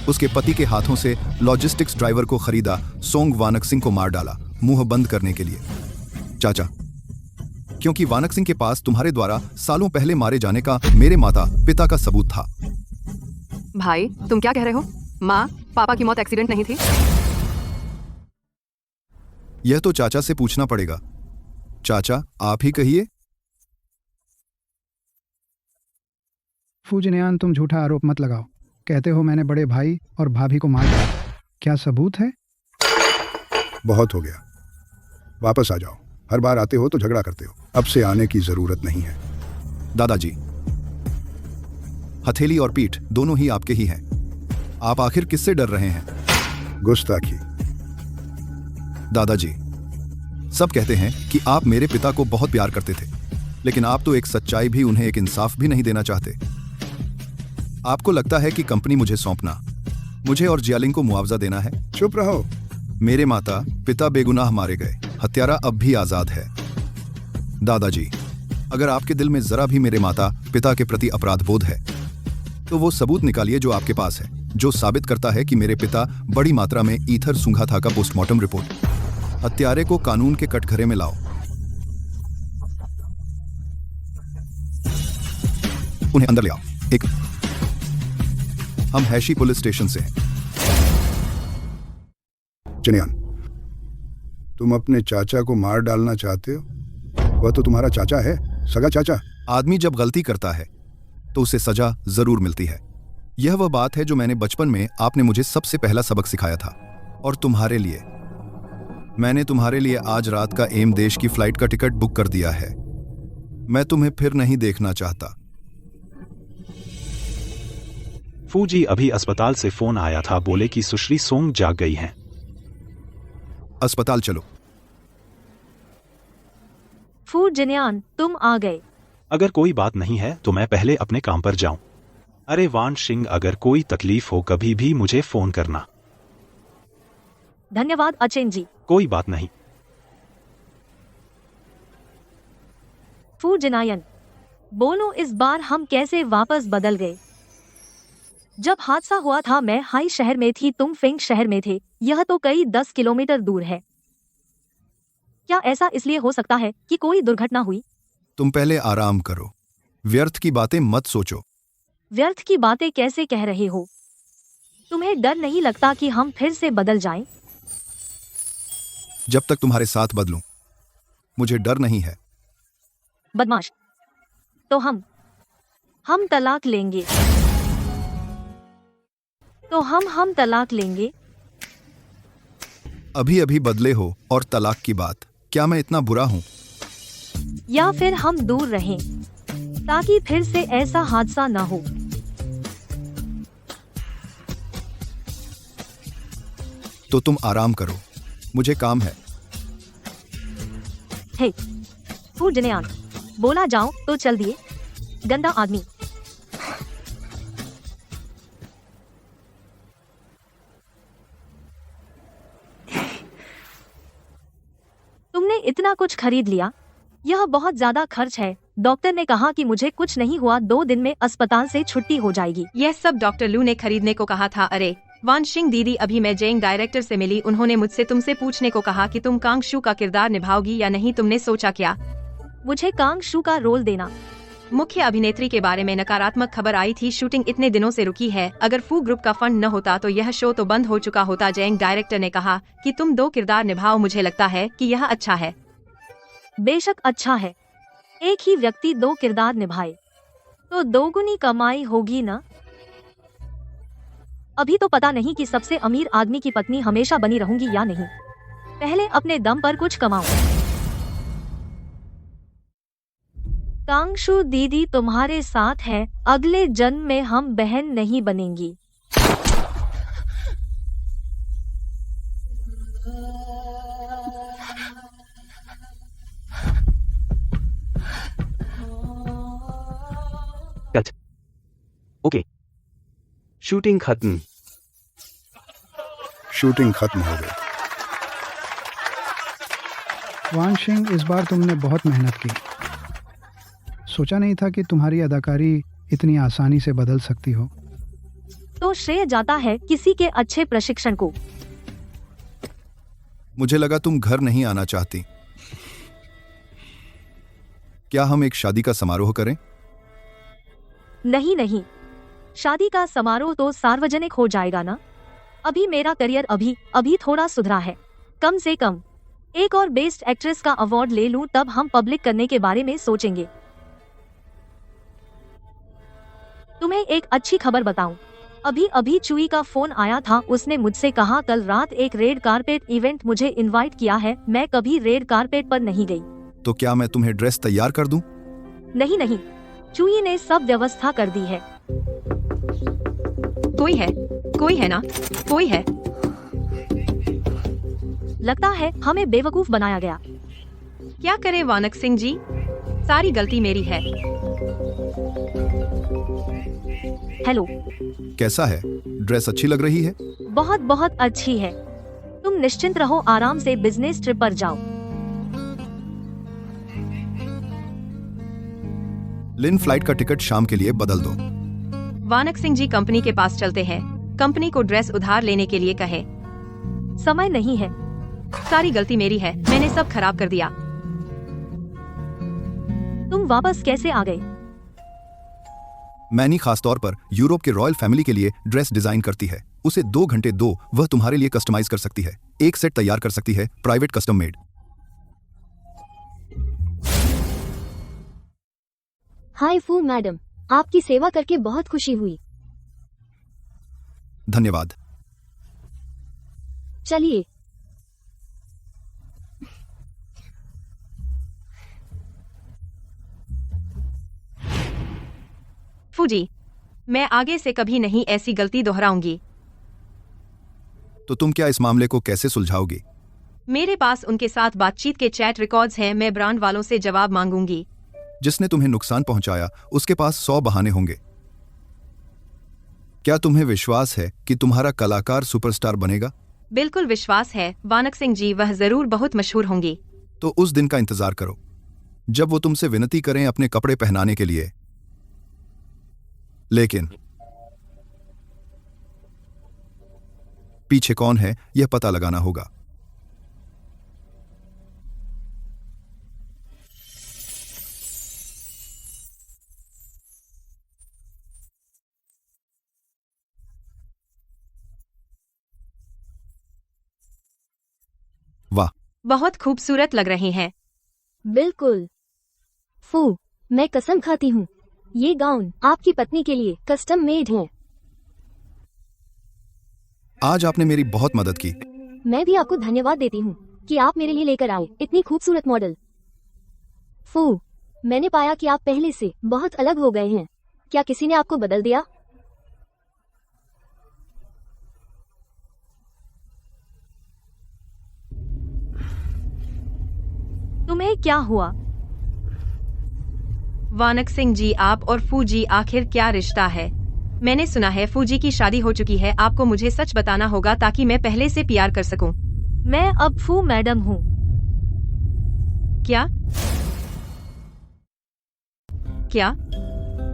उसके पति के हाथों से लॉजिस्टिक्स ड्राइवर को खरीदा, सोंग वानक सिंह को मार डाला मुंह बंद करने के लिए। चाचा, क्योंकि वानक सिंह के पास तुम्हारे द्वारा सालों पहले मारे जाने का मेरे माता पिता का सबूत था। भाई, तुम क्या कह रहे हो? माँ, पापा की मौत एक्सीडेंट नहीं थी? यह तो चाचा से पूछना पड़ेगा। चाचा, आप ही कहिए। फू जिनायान, तुम झूठा आरोप मत लगाओ। कहते हो मैंने बड़े भाई और भाभी को मार दिया। क्या सबूत है? बहुत हो गया, वापस आ जाओ। हर बार आते हो तो झगड़ा करते हो। अब से आने की जरूरत नहीं है। दादाजी, हथेली और पीठ दोनों ही आपके ही हैं। आप आखिर किससे डर रहे हैं? गुस्ताखी। दादाजी, सब कहते हैं कि आप मेरे पिता को बहुत प्यार करते थे, लेकिन आप तो एक सच्चाई भी, उन्हें एक इंसाफ भी नहीं देना चाहते। आपको लगता है कि कंपनी मुझे सौंपना, मुझे और जियालिंग को मुआवजा देना है। चुप रहो। मेरे माता पिता बेगुनाह मारे गए, हत्यारा अब भी आजाद है। दादाजी, अगर आपके दिल में जरा भी मेरे माता पिता के प्रति अपराध बोध है तो वो सबूत निकालिए जो आपके पास है, जो साबित करता है कि मेरे पिता बड़ी मात्रा में ईथर सूंघा था का पोस्टमार्टम रिपोर्ट। हत्यारे को कानून के कटघरे में लाओ। उन्हें अंदर ले आओ। एक हम हैशी पुलिस स्टेशन से हैं। चिनियान, तुम अपने चाचा को मार डालना चाहते हो? वह तो तुम्हारा चाचा है, सगा चाचा। आदमी जब गलती करता है तो उसे सजा जरूर मिलती है। यह वह बात है जो मैंने बचपन में आपने मुझे सबसे पहला सबक सिखाया था। और तुम्हारे लिए, मैंने तुम्हारे लिए आज रात का एम देश की फ्लाइट का टिकट बुक कर दिया है। मैं तुम्हें फिर नहीं देखना चाहता। फूजी, अभी अस्पताल से फोन आया था, बोले कि सुश्री सोंग जाग गई हैं। अस्पताल चलो। फू जिनायान, तुम आ गए। अगर कोई बात नहीं है तो मैं पहले अपने काम पर जाऊं। अरे वान सिंह, अगर कोई तकलीफ हो कभी भी मुझे फोन करना। धन्यवाद अचेन जी। कोई बात नहीं। फू जिनायन, बोलो इस बार हम कैसे वापस बदल गए? जब हादसा हुआ था मैं हाई शहर में थी, तुम फिंग शहर में थे। यह तो कई 10 किलोमीटर दूर है। क्या ऐसा इसलिए हो सकता है कि कोई दुर्घटना हुई? तुम पहले आराम करो, व्यर्थ की बातें मत सोचो। व्यर्थ की बातें कैसे कह रहे हो? तुम्हें डर नहीं लगता कि हम फिर से बदल जाएं? जब तक तुम्हारे साथ बदलूं, मुझे डर नहीं है। बदमाश, तो हम तलाक लेंगे। तो हम तलाक लेंगे। अभी अभी बदले हो और तलाक की बात, क्या मैं इतना बुरा हूं? या फिर हम दूर रहें ताकि फिर से ऐसा हादसा ना हो। तो तुम आराम करो, मुझे काम है। हे फू जिनयान, बोला जाओ तो चल दिए, गंदा आदमी। तुमने इतना कुछ खरीद लिया, यह बहुत ज्यादा खर्च है। डॉक्टर ने कहा कि मुझे कुछ नहीं हुआ, 2 दिन में अस्पताल से छुट्टी हो जाएगी। यह सब डॉक्टर लू ने खरीदने को कहा था। अरे वान सिंह दीदी, अभी मैं जेंग डायरेक्टर से मिली, उन्होंने मुझसे तुमसे पूछने को कहा कि तुम कांग शू का किरदार निभाओगी या नहीं। तुमने सोचा क्या? मुझे कांग शू का रोल देना। मुख्य अभिनेत्री के बारे में नकारात्मक खबर आई थी। शूटिंग इतने दिनों से रुकी है। अगर फू ग्रुप का फंड न होता तो यह शो तो बंद हो चुका होता। जेंग डायरेक्टर ने कहा कि तुम 2 किरदार निभाओ। मुझे लगता है कि यह अच्छा है। बेशक अच्छा है। एक ही व्यक्ति 2 किरदार निभाए तो 2 गुनी कमाई होगी ना। अभी तो पता नहीं कि सबसे अमीर आदमी की पत्नी हमेशा बनी रहूंगी या नहीं। पहले अपने दम पर कुछ कमाऊं। कांगशु दीदी तुम्हारे साथ है, अगले जन्म में हम बहन नहीं बनेंगी। कट। ओके, शूटिंग खत्म। शूटिंग खत्म हो गई। वान सिंह, इस बार तुमने बहुत मेहनत की। सोचा नहीं था कि तुम्हारी अदाकारी इतनी आसानी से बदल सकती हो। तो श्रेय जाता है किसी के अच्छे प्रशिक्षण को। मुझे लगा तुम घर नहीं आना चाहती। क्या हम एक शादी का समारोह करें? नहीं नहीं, शादी का समारोह तो सार्वजनिक हो जाएगा ना। अभी मेरा करियर अभी थोड़ा सुधरा है। कम से कम एक और बेस्ट एक्ट्रेस का अवार्ड ले लूं, तब हम पब्लिक करने के बारे में सोचेंगे। तुम्हें एक अच्छी खबर बताऊं, अभी चुई का फोन आया था। उसने मुझसे कहा कल रात एक रेड कारपेट इवेंट मुझे इनवाइट किया है। मैं कभी रेड कारपेट पर नहीं गई। तो क्या मैं तुम्हें ड्रेस तैयार कर दूं? नहीं नहीं, चुई ने सब व्यवस्था कर दी है। कोई है ना? कोई है? लगता है हमें बेवकूफ बनाया गया। क्या करे वानक सिंह जी, सारी गलती मेरी है। हेलो, कैसा है? ड्रेस अच्छी लग रही है। बहुत बहुत अच्छी है। तुम निश्चिंत रहो, आराम से बिजनेस ट्रिप पर जाओ। लिन, फ्लाइट का टिकट शाम के लिए बदल दो। वानक सिंह जी, कंपनी के पास चलते हैं। कंपनी को ड्रेस उधार लेने के लिए कहे। समय नहीं है। सारी गलती मेरी है, मैंने सब खराब कर दिया। तुम वापस कैसे आ गए? मैनी खासतौर पर यूरोप के रॉयल फैमिली के लिए ड्रेस डिजाइन करती है। उसे 2 घंटे दो, वह तुम्हारे लिए कस्टमाइज कर सकती है। एक सेट तैयार कर सकती है, प्राइवेट कस्टम मेड। हाय फू मैडम, आपकी सेवा करके बहुत खुशी हुई। धन्यवाद। चलिए। फूजी, मैं आगे से कभी नहीं ऐसी गलती दोहराऊंगी। तो तुम क्या इस मामले को कैसे सुलझाओगी? मेरे पास उनके साथ बातचीत के चैट रिकॉर्ड्स हैं। मैं ब्रांड वालों से जवाब मांगूंगी। जिसने तुम्हें नुकसान पहुंचाया उसके पास 100 बहाने होंगे। क्या तुम्हें विश्वास है कि तुम्हारा कलाकार सुपरस्टार बनेगा? बिल्कुल विश्वास है वानक सिंह जी, वह जरूर बहुत मशहूर होंगी। तो उस दिन का इंतजार करो जब वो तुमसे विनती करें अपने कपड़े पहनाने के लिए। लेकिन पीछे कौन है यह पता लगाना होगा। वाह, बहुत खूबसूरत लग रही हैं। बिल्कुल। फू, मैं कसम खाती हूँ ये गाउन आपकी पत्नी के लिए कस्टम मेड है। आज आपने मेरी बहुत मदद की। मैं भी आपको धन्यवाद देती हूँ कि आप मेरे लिए लेकर आए इतनी खूबसूरत मॉडल। फू, मैंने पाया कि आप पहले से बहुत अलग हो गए हैं। क्या किसी ने आपको बदल दिया? तुम्हें क्या हुआ? वानक सिंह जी, आप और फू जी आखिर क्या रिश्ता है? मैंने सुना है फू जी की शादी हो चुकी है। आपको मुझे सच बताना होगा ताकि मैं पहले से प्यार कर सकूं। मैं अब फू मैडम हूँ। क्या?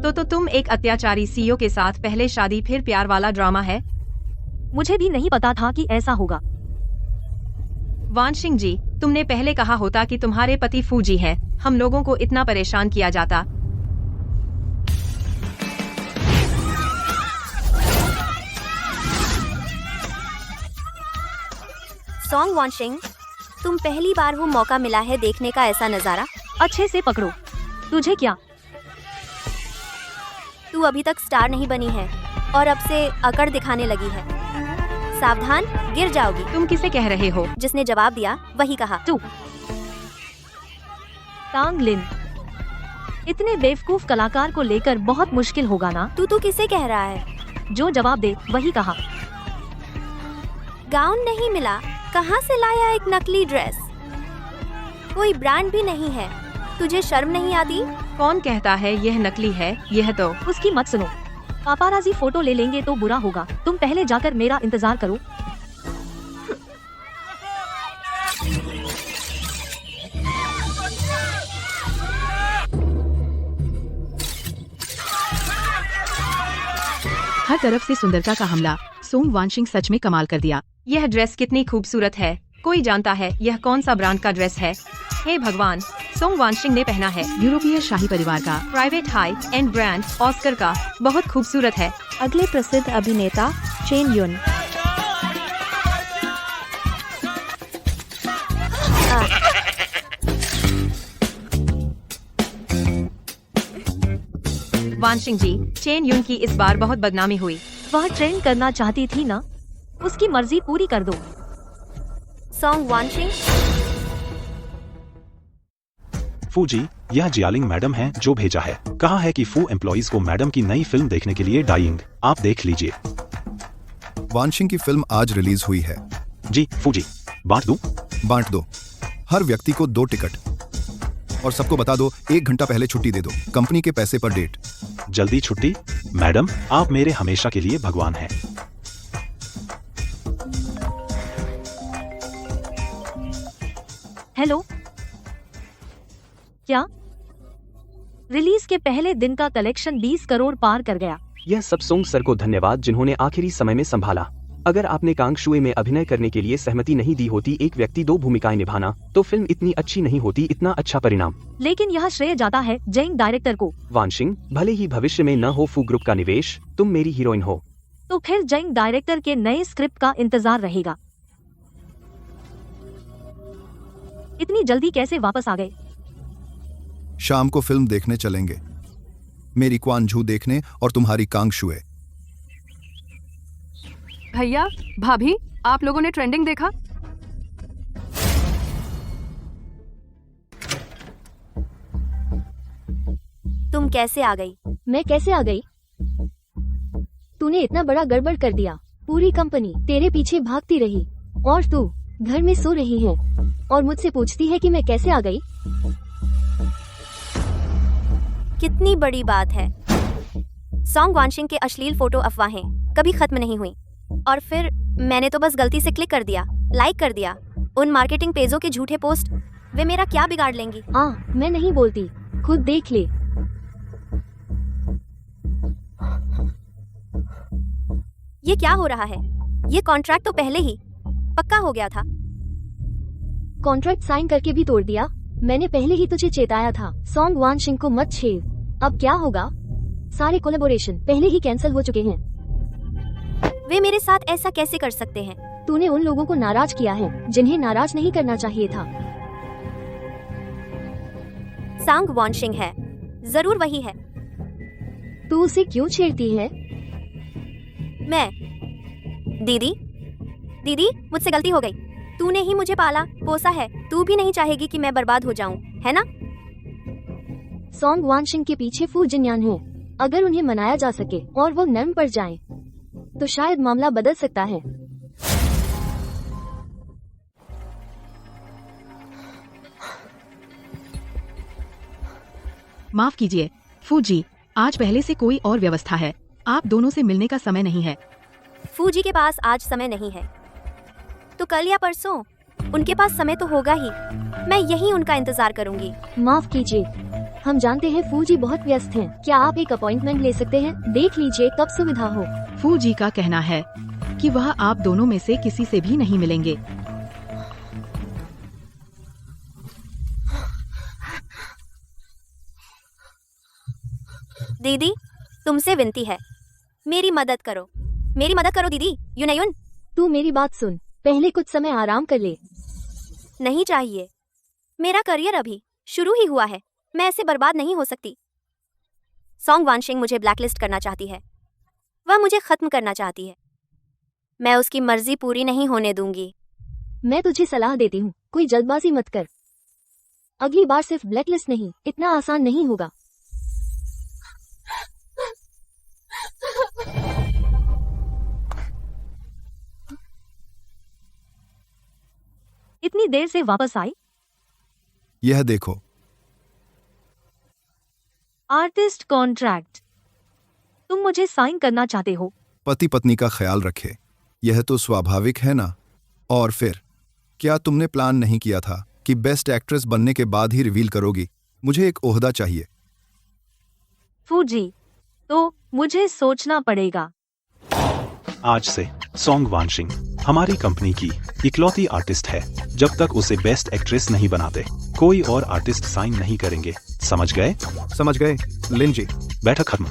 तो तुम एक अत्याचारी सीईओ के साथ पहले शादी फिर प्यार वाला ड्रामा है? मुझे भी नहीं पता था कि ऐसा होगा। वान सिंह जी, तुमने पहले कहा होता कि तुम्हारे पति फू जी हैं। हम लोगों को इतना परेशान किया जाता। सॉन्ग वानशिंग, तुम पहली बार हो मौका मिला है देखने का ऐसा नजारा। अच्छे से पकड़ो। तुझे क्या? तू अभी तक स्टार नहीं बनी है और अब से अकड़ दिखाने लगी है। सावधान, गिर जाओगी। तुम किसे कह रहे हो? जिसने जवाब दिया वही कहा। तू। तांग लिन, इतने बेवकूफ कलाकार को लेकर बहुत मुश्किल होगा ना? तू किसे कह रहा है? जो जवाब दे वही कहा। गाउन नहीं मिला, कहाँ से लाया एक नकली ड्रेस? कोई ब्रांड भी नहीं है। तुझे शर्म नहीं आती? कौन कहता है यह नकली है? यह तो उसकी मत सुनो। पापाराजी फोटो ले लेंगे तो बुरा होगा। तुम पहले जाकर मेरा इंतजार करो। हर तरफ से सुंदरता का हमला। सोंग वानशिंग सच में कमाल कर दिया। यह ड्रेस कितनी खूबसूरत है। कोई जानता है यह कौन सा ब्रांड का ड्रेस है? हे भगवान, सोंग वानशिंग ने पहना है। यूरोपीय शाही परिवार का private high and brand Oscar का। बहुत खूबसूरत है। अगले प्रसिद्ध अभिनेता चेन युन। वानशिंग जी, चेन युन की इस बार बहुत बदनामी हुई। वह ट्रेंड करना चाहती थी ना, उसकी मर्जी पूरी कर दो। सॉन्ग वानशिंग। फू जी, यह जियालिंग मैडम है जो भेजा है। कहा है कि फू एम्प्लॉइज को मैडम की नई फिल्म देखने के लिए डाइंग। आप देख लीजिए। वानशिंग की फिल्म आज रिलीज हुई है। जी फू जी, बांट दूं? बांट दो। हर व्यक्ति को 2 टिकट और सबको बता दो 1 घंटा पहले छुट्टी दे दो। कंपनी के पैसे पर डेट। जल्दी छुट्टी। मैडम, आप मेरे हमेशा के लिए भगवान हैं। हेलो, क्या रिलीज के पहले दिन का कलेक्शन 20 करोड़ पार कर गया? यह सब सोंग सर को धन्यवाद जिन्होंने आखिरी समय में संभाला। अगर आपने कांग शुए में अभिनय करने के लिए सहमति नहीं दी होती, एक व्यक्ति 2 भूमिकाएं निभाना, तो फिल्म इतनी अच्छी नहीं होती। इतना अच्छा परिणाम। लेकिन यह श्रेय जाता है जेंग डायरेक्टर को। वानशिंग, भले ही भविष्य में न हो फू ग्रुप का निवेश, तुम मेरी हीरोइन हो। तो फिर जेंग डायरेक्टर के नए स्क्रिप्ट का इंतजार रहेगा। इतनी जल्दी कैसे वापस आ गए? शाम को फिल्म देखने चलेंगे। मेरी क्वान झू देखने और तुम्हारी कांग शुए। भैया, भाभी, आप लोगों ने ट्रेंडिंग देखा? तुम कैसे आ गई? मैं कैसे आ गई? तूने इतना बड़ा गड़बड़ कर दिया। पूरी कंपनी तेरे पीछे भागती रही और तू घर में सो रही है और मुझसे पूछती है कि मैं कैसे आ गई। कितनी बड़ी बात है। सॉन्ग वानशिंग के अश्लील फोटो अफवाहें कभी खत्म नहीं हुई। और फिर मैंने तो बस गलती से क्लिक कर दिया, लाइक कर दिया। उन मार्केटिंग पेजों के झूठे पोस्ट, वे मेरा क्या बिगाड़ लेंगी? मैं नहीं बोलती, खुद देख ले। ये क्या हो रहा है? ये कॉन्ट्रैक्ट तो पहले ही पक्का हो गया था। कॉन्ट्रैक्ट साइन करके भी तोड़ दिया। मैंने पहले ही तुझे चेताया था, सॉन्ग वानशिंग को मत छेड़। अब क्या होगा? सारे कोलैबोरेशन पहले ही कैंसिल हो चुके हैं। वे मेरे साथ ऐसा कैसे कर सकते हैं? तूने उन लोगों को नाराज किया है जिन्हें नाराज नहीं करना चाहिए था। सॉन्ग वानशिंग है, जरूर वही है। तू उसे क्यों छेड़ती है? मैं दीदी मुझसे गलती हो गई। तूने ही मुझे पाला पोसा है, तू भी नहीं चाहेगी कि मैं बर्बाद हो जाऊं, है ना? सॉन्ग वानशिंग के पीछे फू जिन्यान है। अगर उन्हें मनाया जा सके और वो नर्म पड़ जाएं, तो शायद मामला बदल सकता है। माफ कीजिए फूजी, आज पहले से कोई और व्यवस्था है। आप दोनों से मिलने का समय नहीं है। फूजी के पास आज समय नहीं है तो कल या परसों उनके पास समय तो होगा ही। मैं यही उनका इंतजार करूंगी। माफ कीजिए, हम जानते हैं फूजी बहुत व्यस्त हैं। क्या आप एक अपॉइंटमेंट ले सकते हैं? देख लीजिए कब सुविधा हो। फूजी का कहना है कि वह आप दोनों में से किसी से भी नहीं मिलेंगे। दीदी, तुमसे विनती है, मेरी मदद करो दीदी। युनयुन, तू मेरी बात सुन, पहले कुछ समय आराम कर ले। नहीं चाहिए, मेरा करियर अभी शुरू ही हुआ है। मैं ऐसे बर्बाद नहीं हो सकती। सॉन्ग वानशिंग मुझे ब्लैकलिस्ट करना चाहती है, वह मुझे खत्म करना चाहती है। मैं उसकी मर्जी पूरी नहीं होने दूंगी। मैं तुझे सलाह देती हूँ, कोई जल्दबाजी मत कर। अगली बार सिर्फ ब्लैकलिस्ट नहीं, इतना आसान नहीं होगा। इतनी देर से वापस आई? यह देखो, आर्टिस्ट कॉन्ट्रैक्ट। तुम मुझे साइन करना चाहते हो? पति पत्नी का ख्याल रखे, यह तो स्वाभाविक है ना। और फिर क्या तुमने प्लान नहीं किया था कि बेस्ट एक्ट्रेस बनने के बाद ही रिवील करोगी? मुझे एक ओहदा चाहिए। फूजी, तो मुझे सोचना पड़ेगा। आज से सॉन्ग वानशिंग हमारी कंपनी की इकलौती आर्टिस्ट है। जब तक उसे बेस्ट एक्ट्रेस नहीं बनाते, कोई और आर्टिस्ट साइन नहीं करेंगे। समझ गए? समझ गए लिन जी। बैठक खत्म।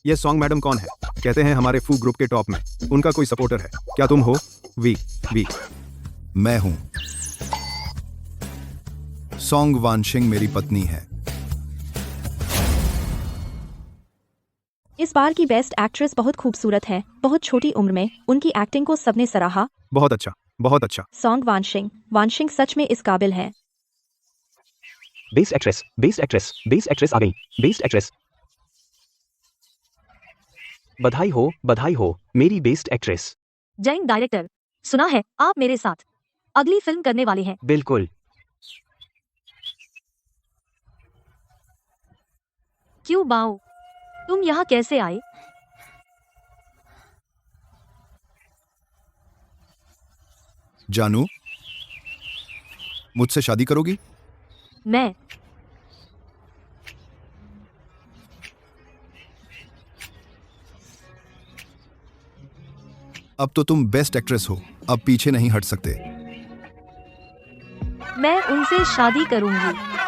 ये सॉन्ग मैडम कौन है? कहते हैं हमारे फू ग्रुप के टॉप में उनका कोई सपोर्टर है। क्या तुम हो? वी मैं हूं। सॉन्ग वानशिंग मेरी पत्नी है। इस बार की बेस्ट एक्ट्रेस बहुत खूबसूरत है। बहुत छोटी उम्र में उनकी एक्टिंग को सबने सराहा। बहुत अच्छा, बहुत अच्छा। सॉन्ग वानशिंग सच में इस काबिल है। बेस्ट एक्ट्रेस आ गई। बेस्ट एक्ट्रेस, बधाई हो मेरी बेस्ट एक्ट्रेस। जैंग डायरेक्टर, सुना है आप मेरे साथ अगली फिल्म करने वाले हैं? बिल्कुल। क्यों बाओ, तुम यहाँ कैसे आए? जानू, मुझसे शादी करोगी? मैं अब तो तुम बेस्ट एक्ट्रेस हो, अब पीछे नहीं हट सकते। उनसे शादी करूंगी।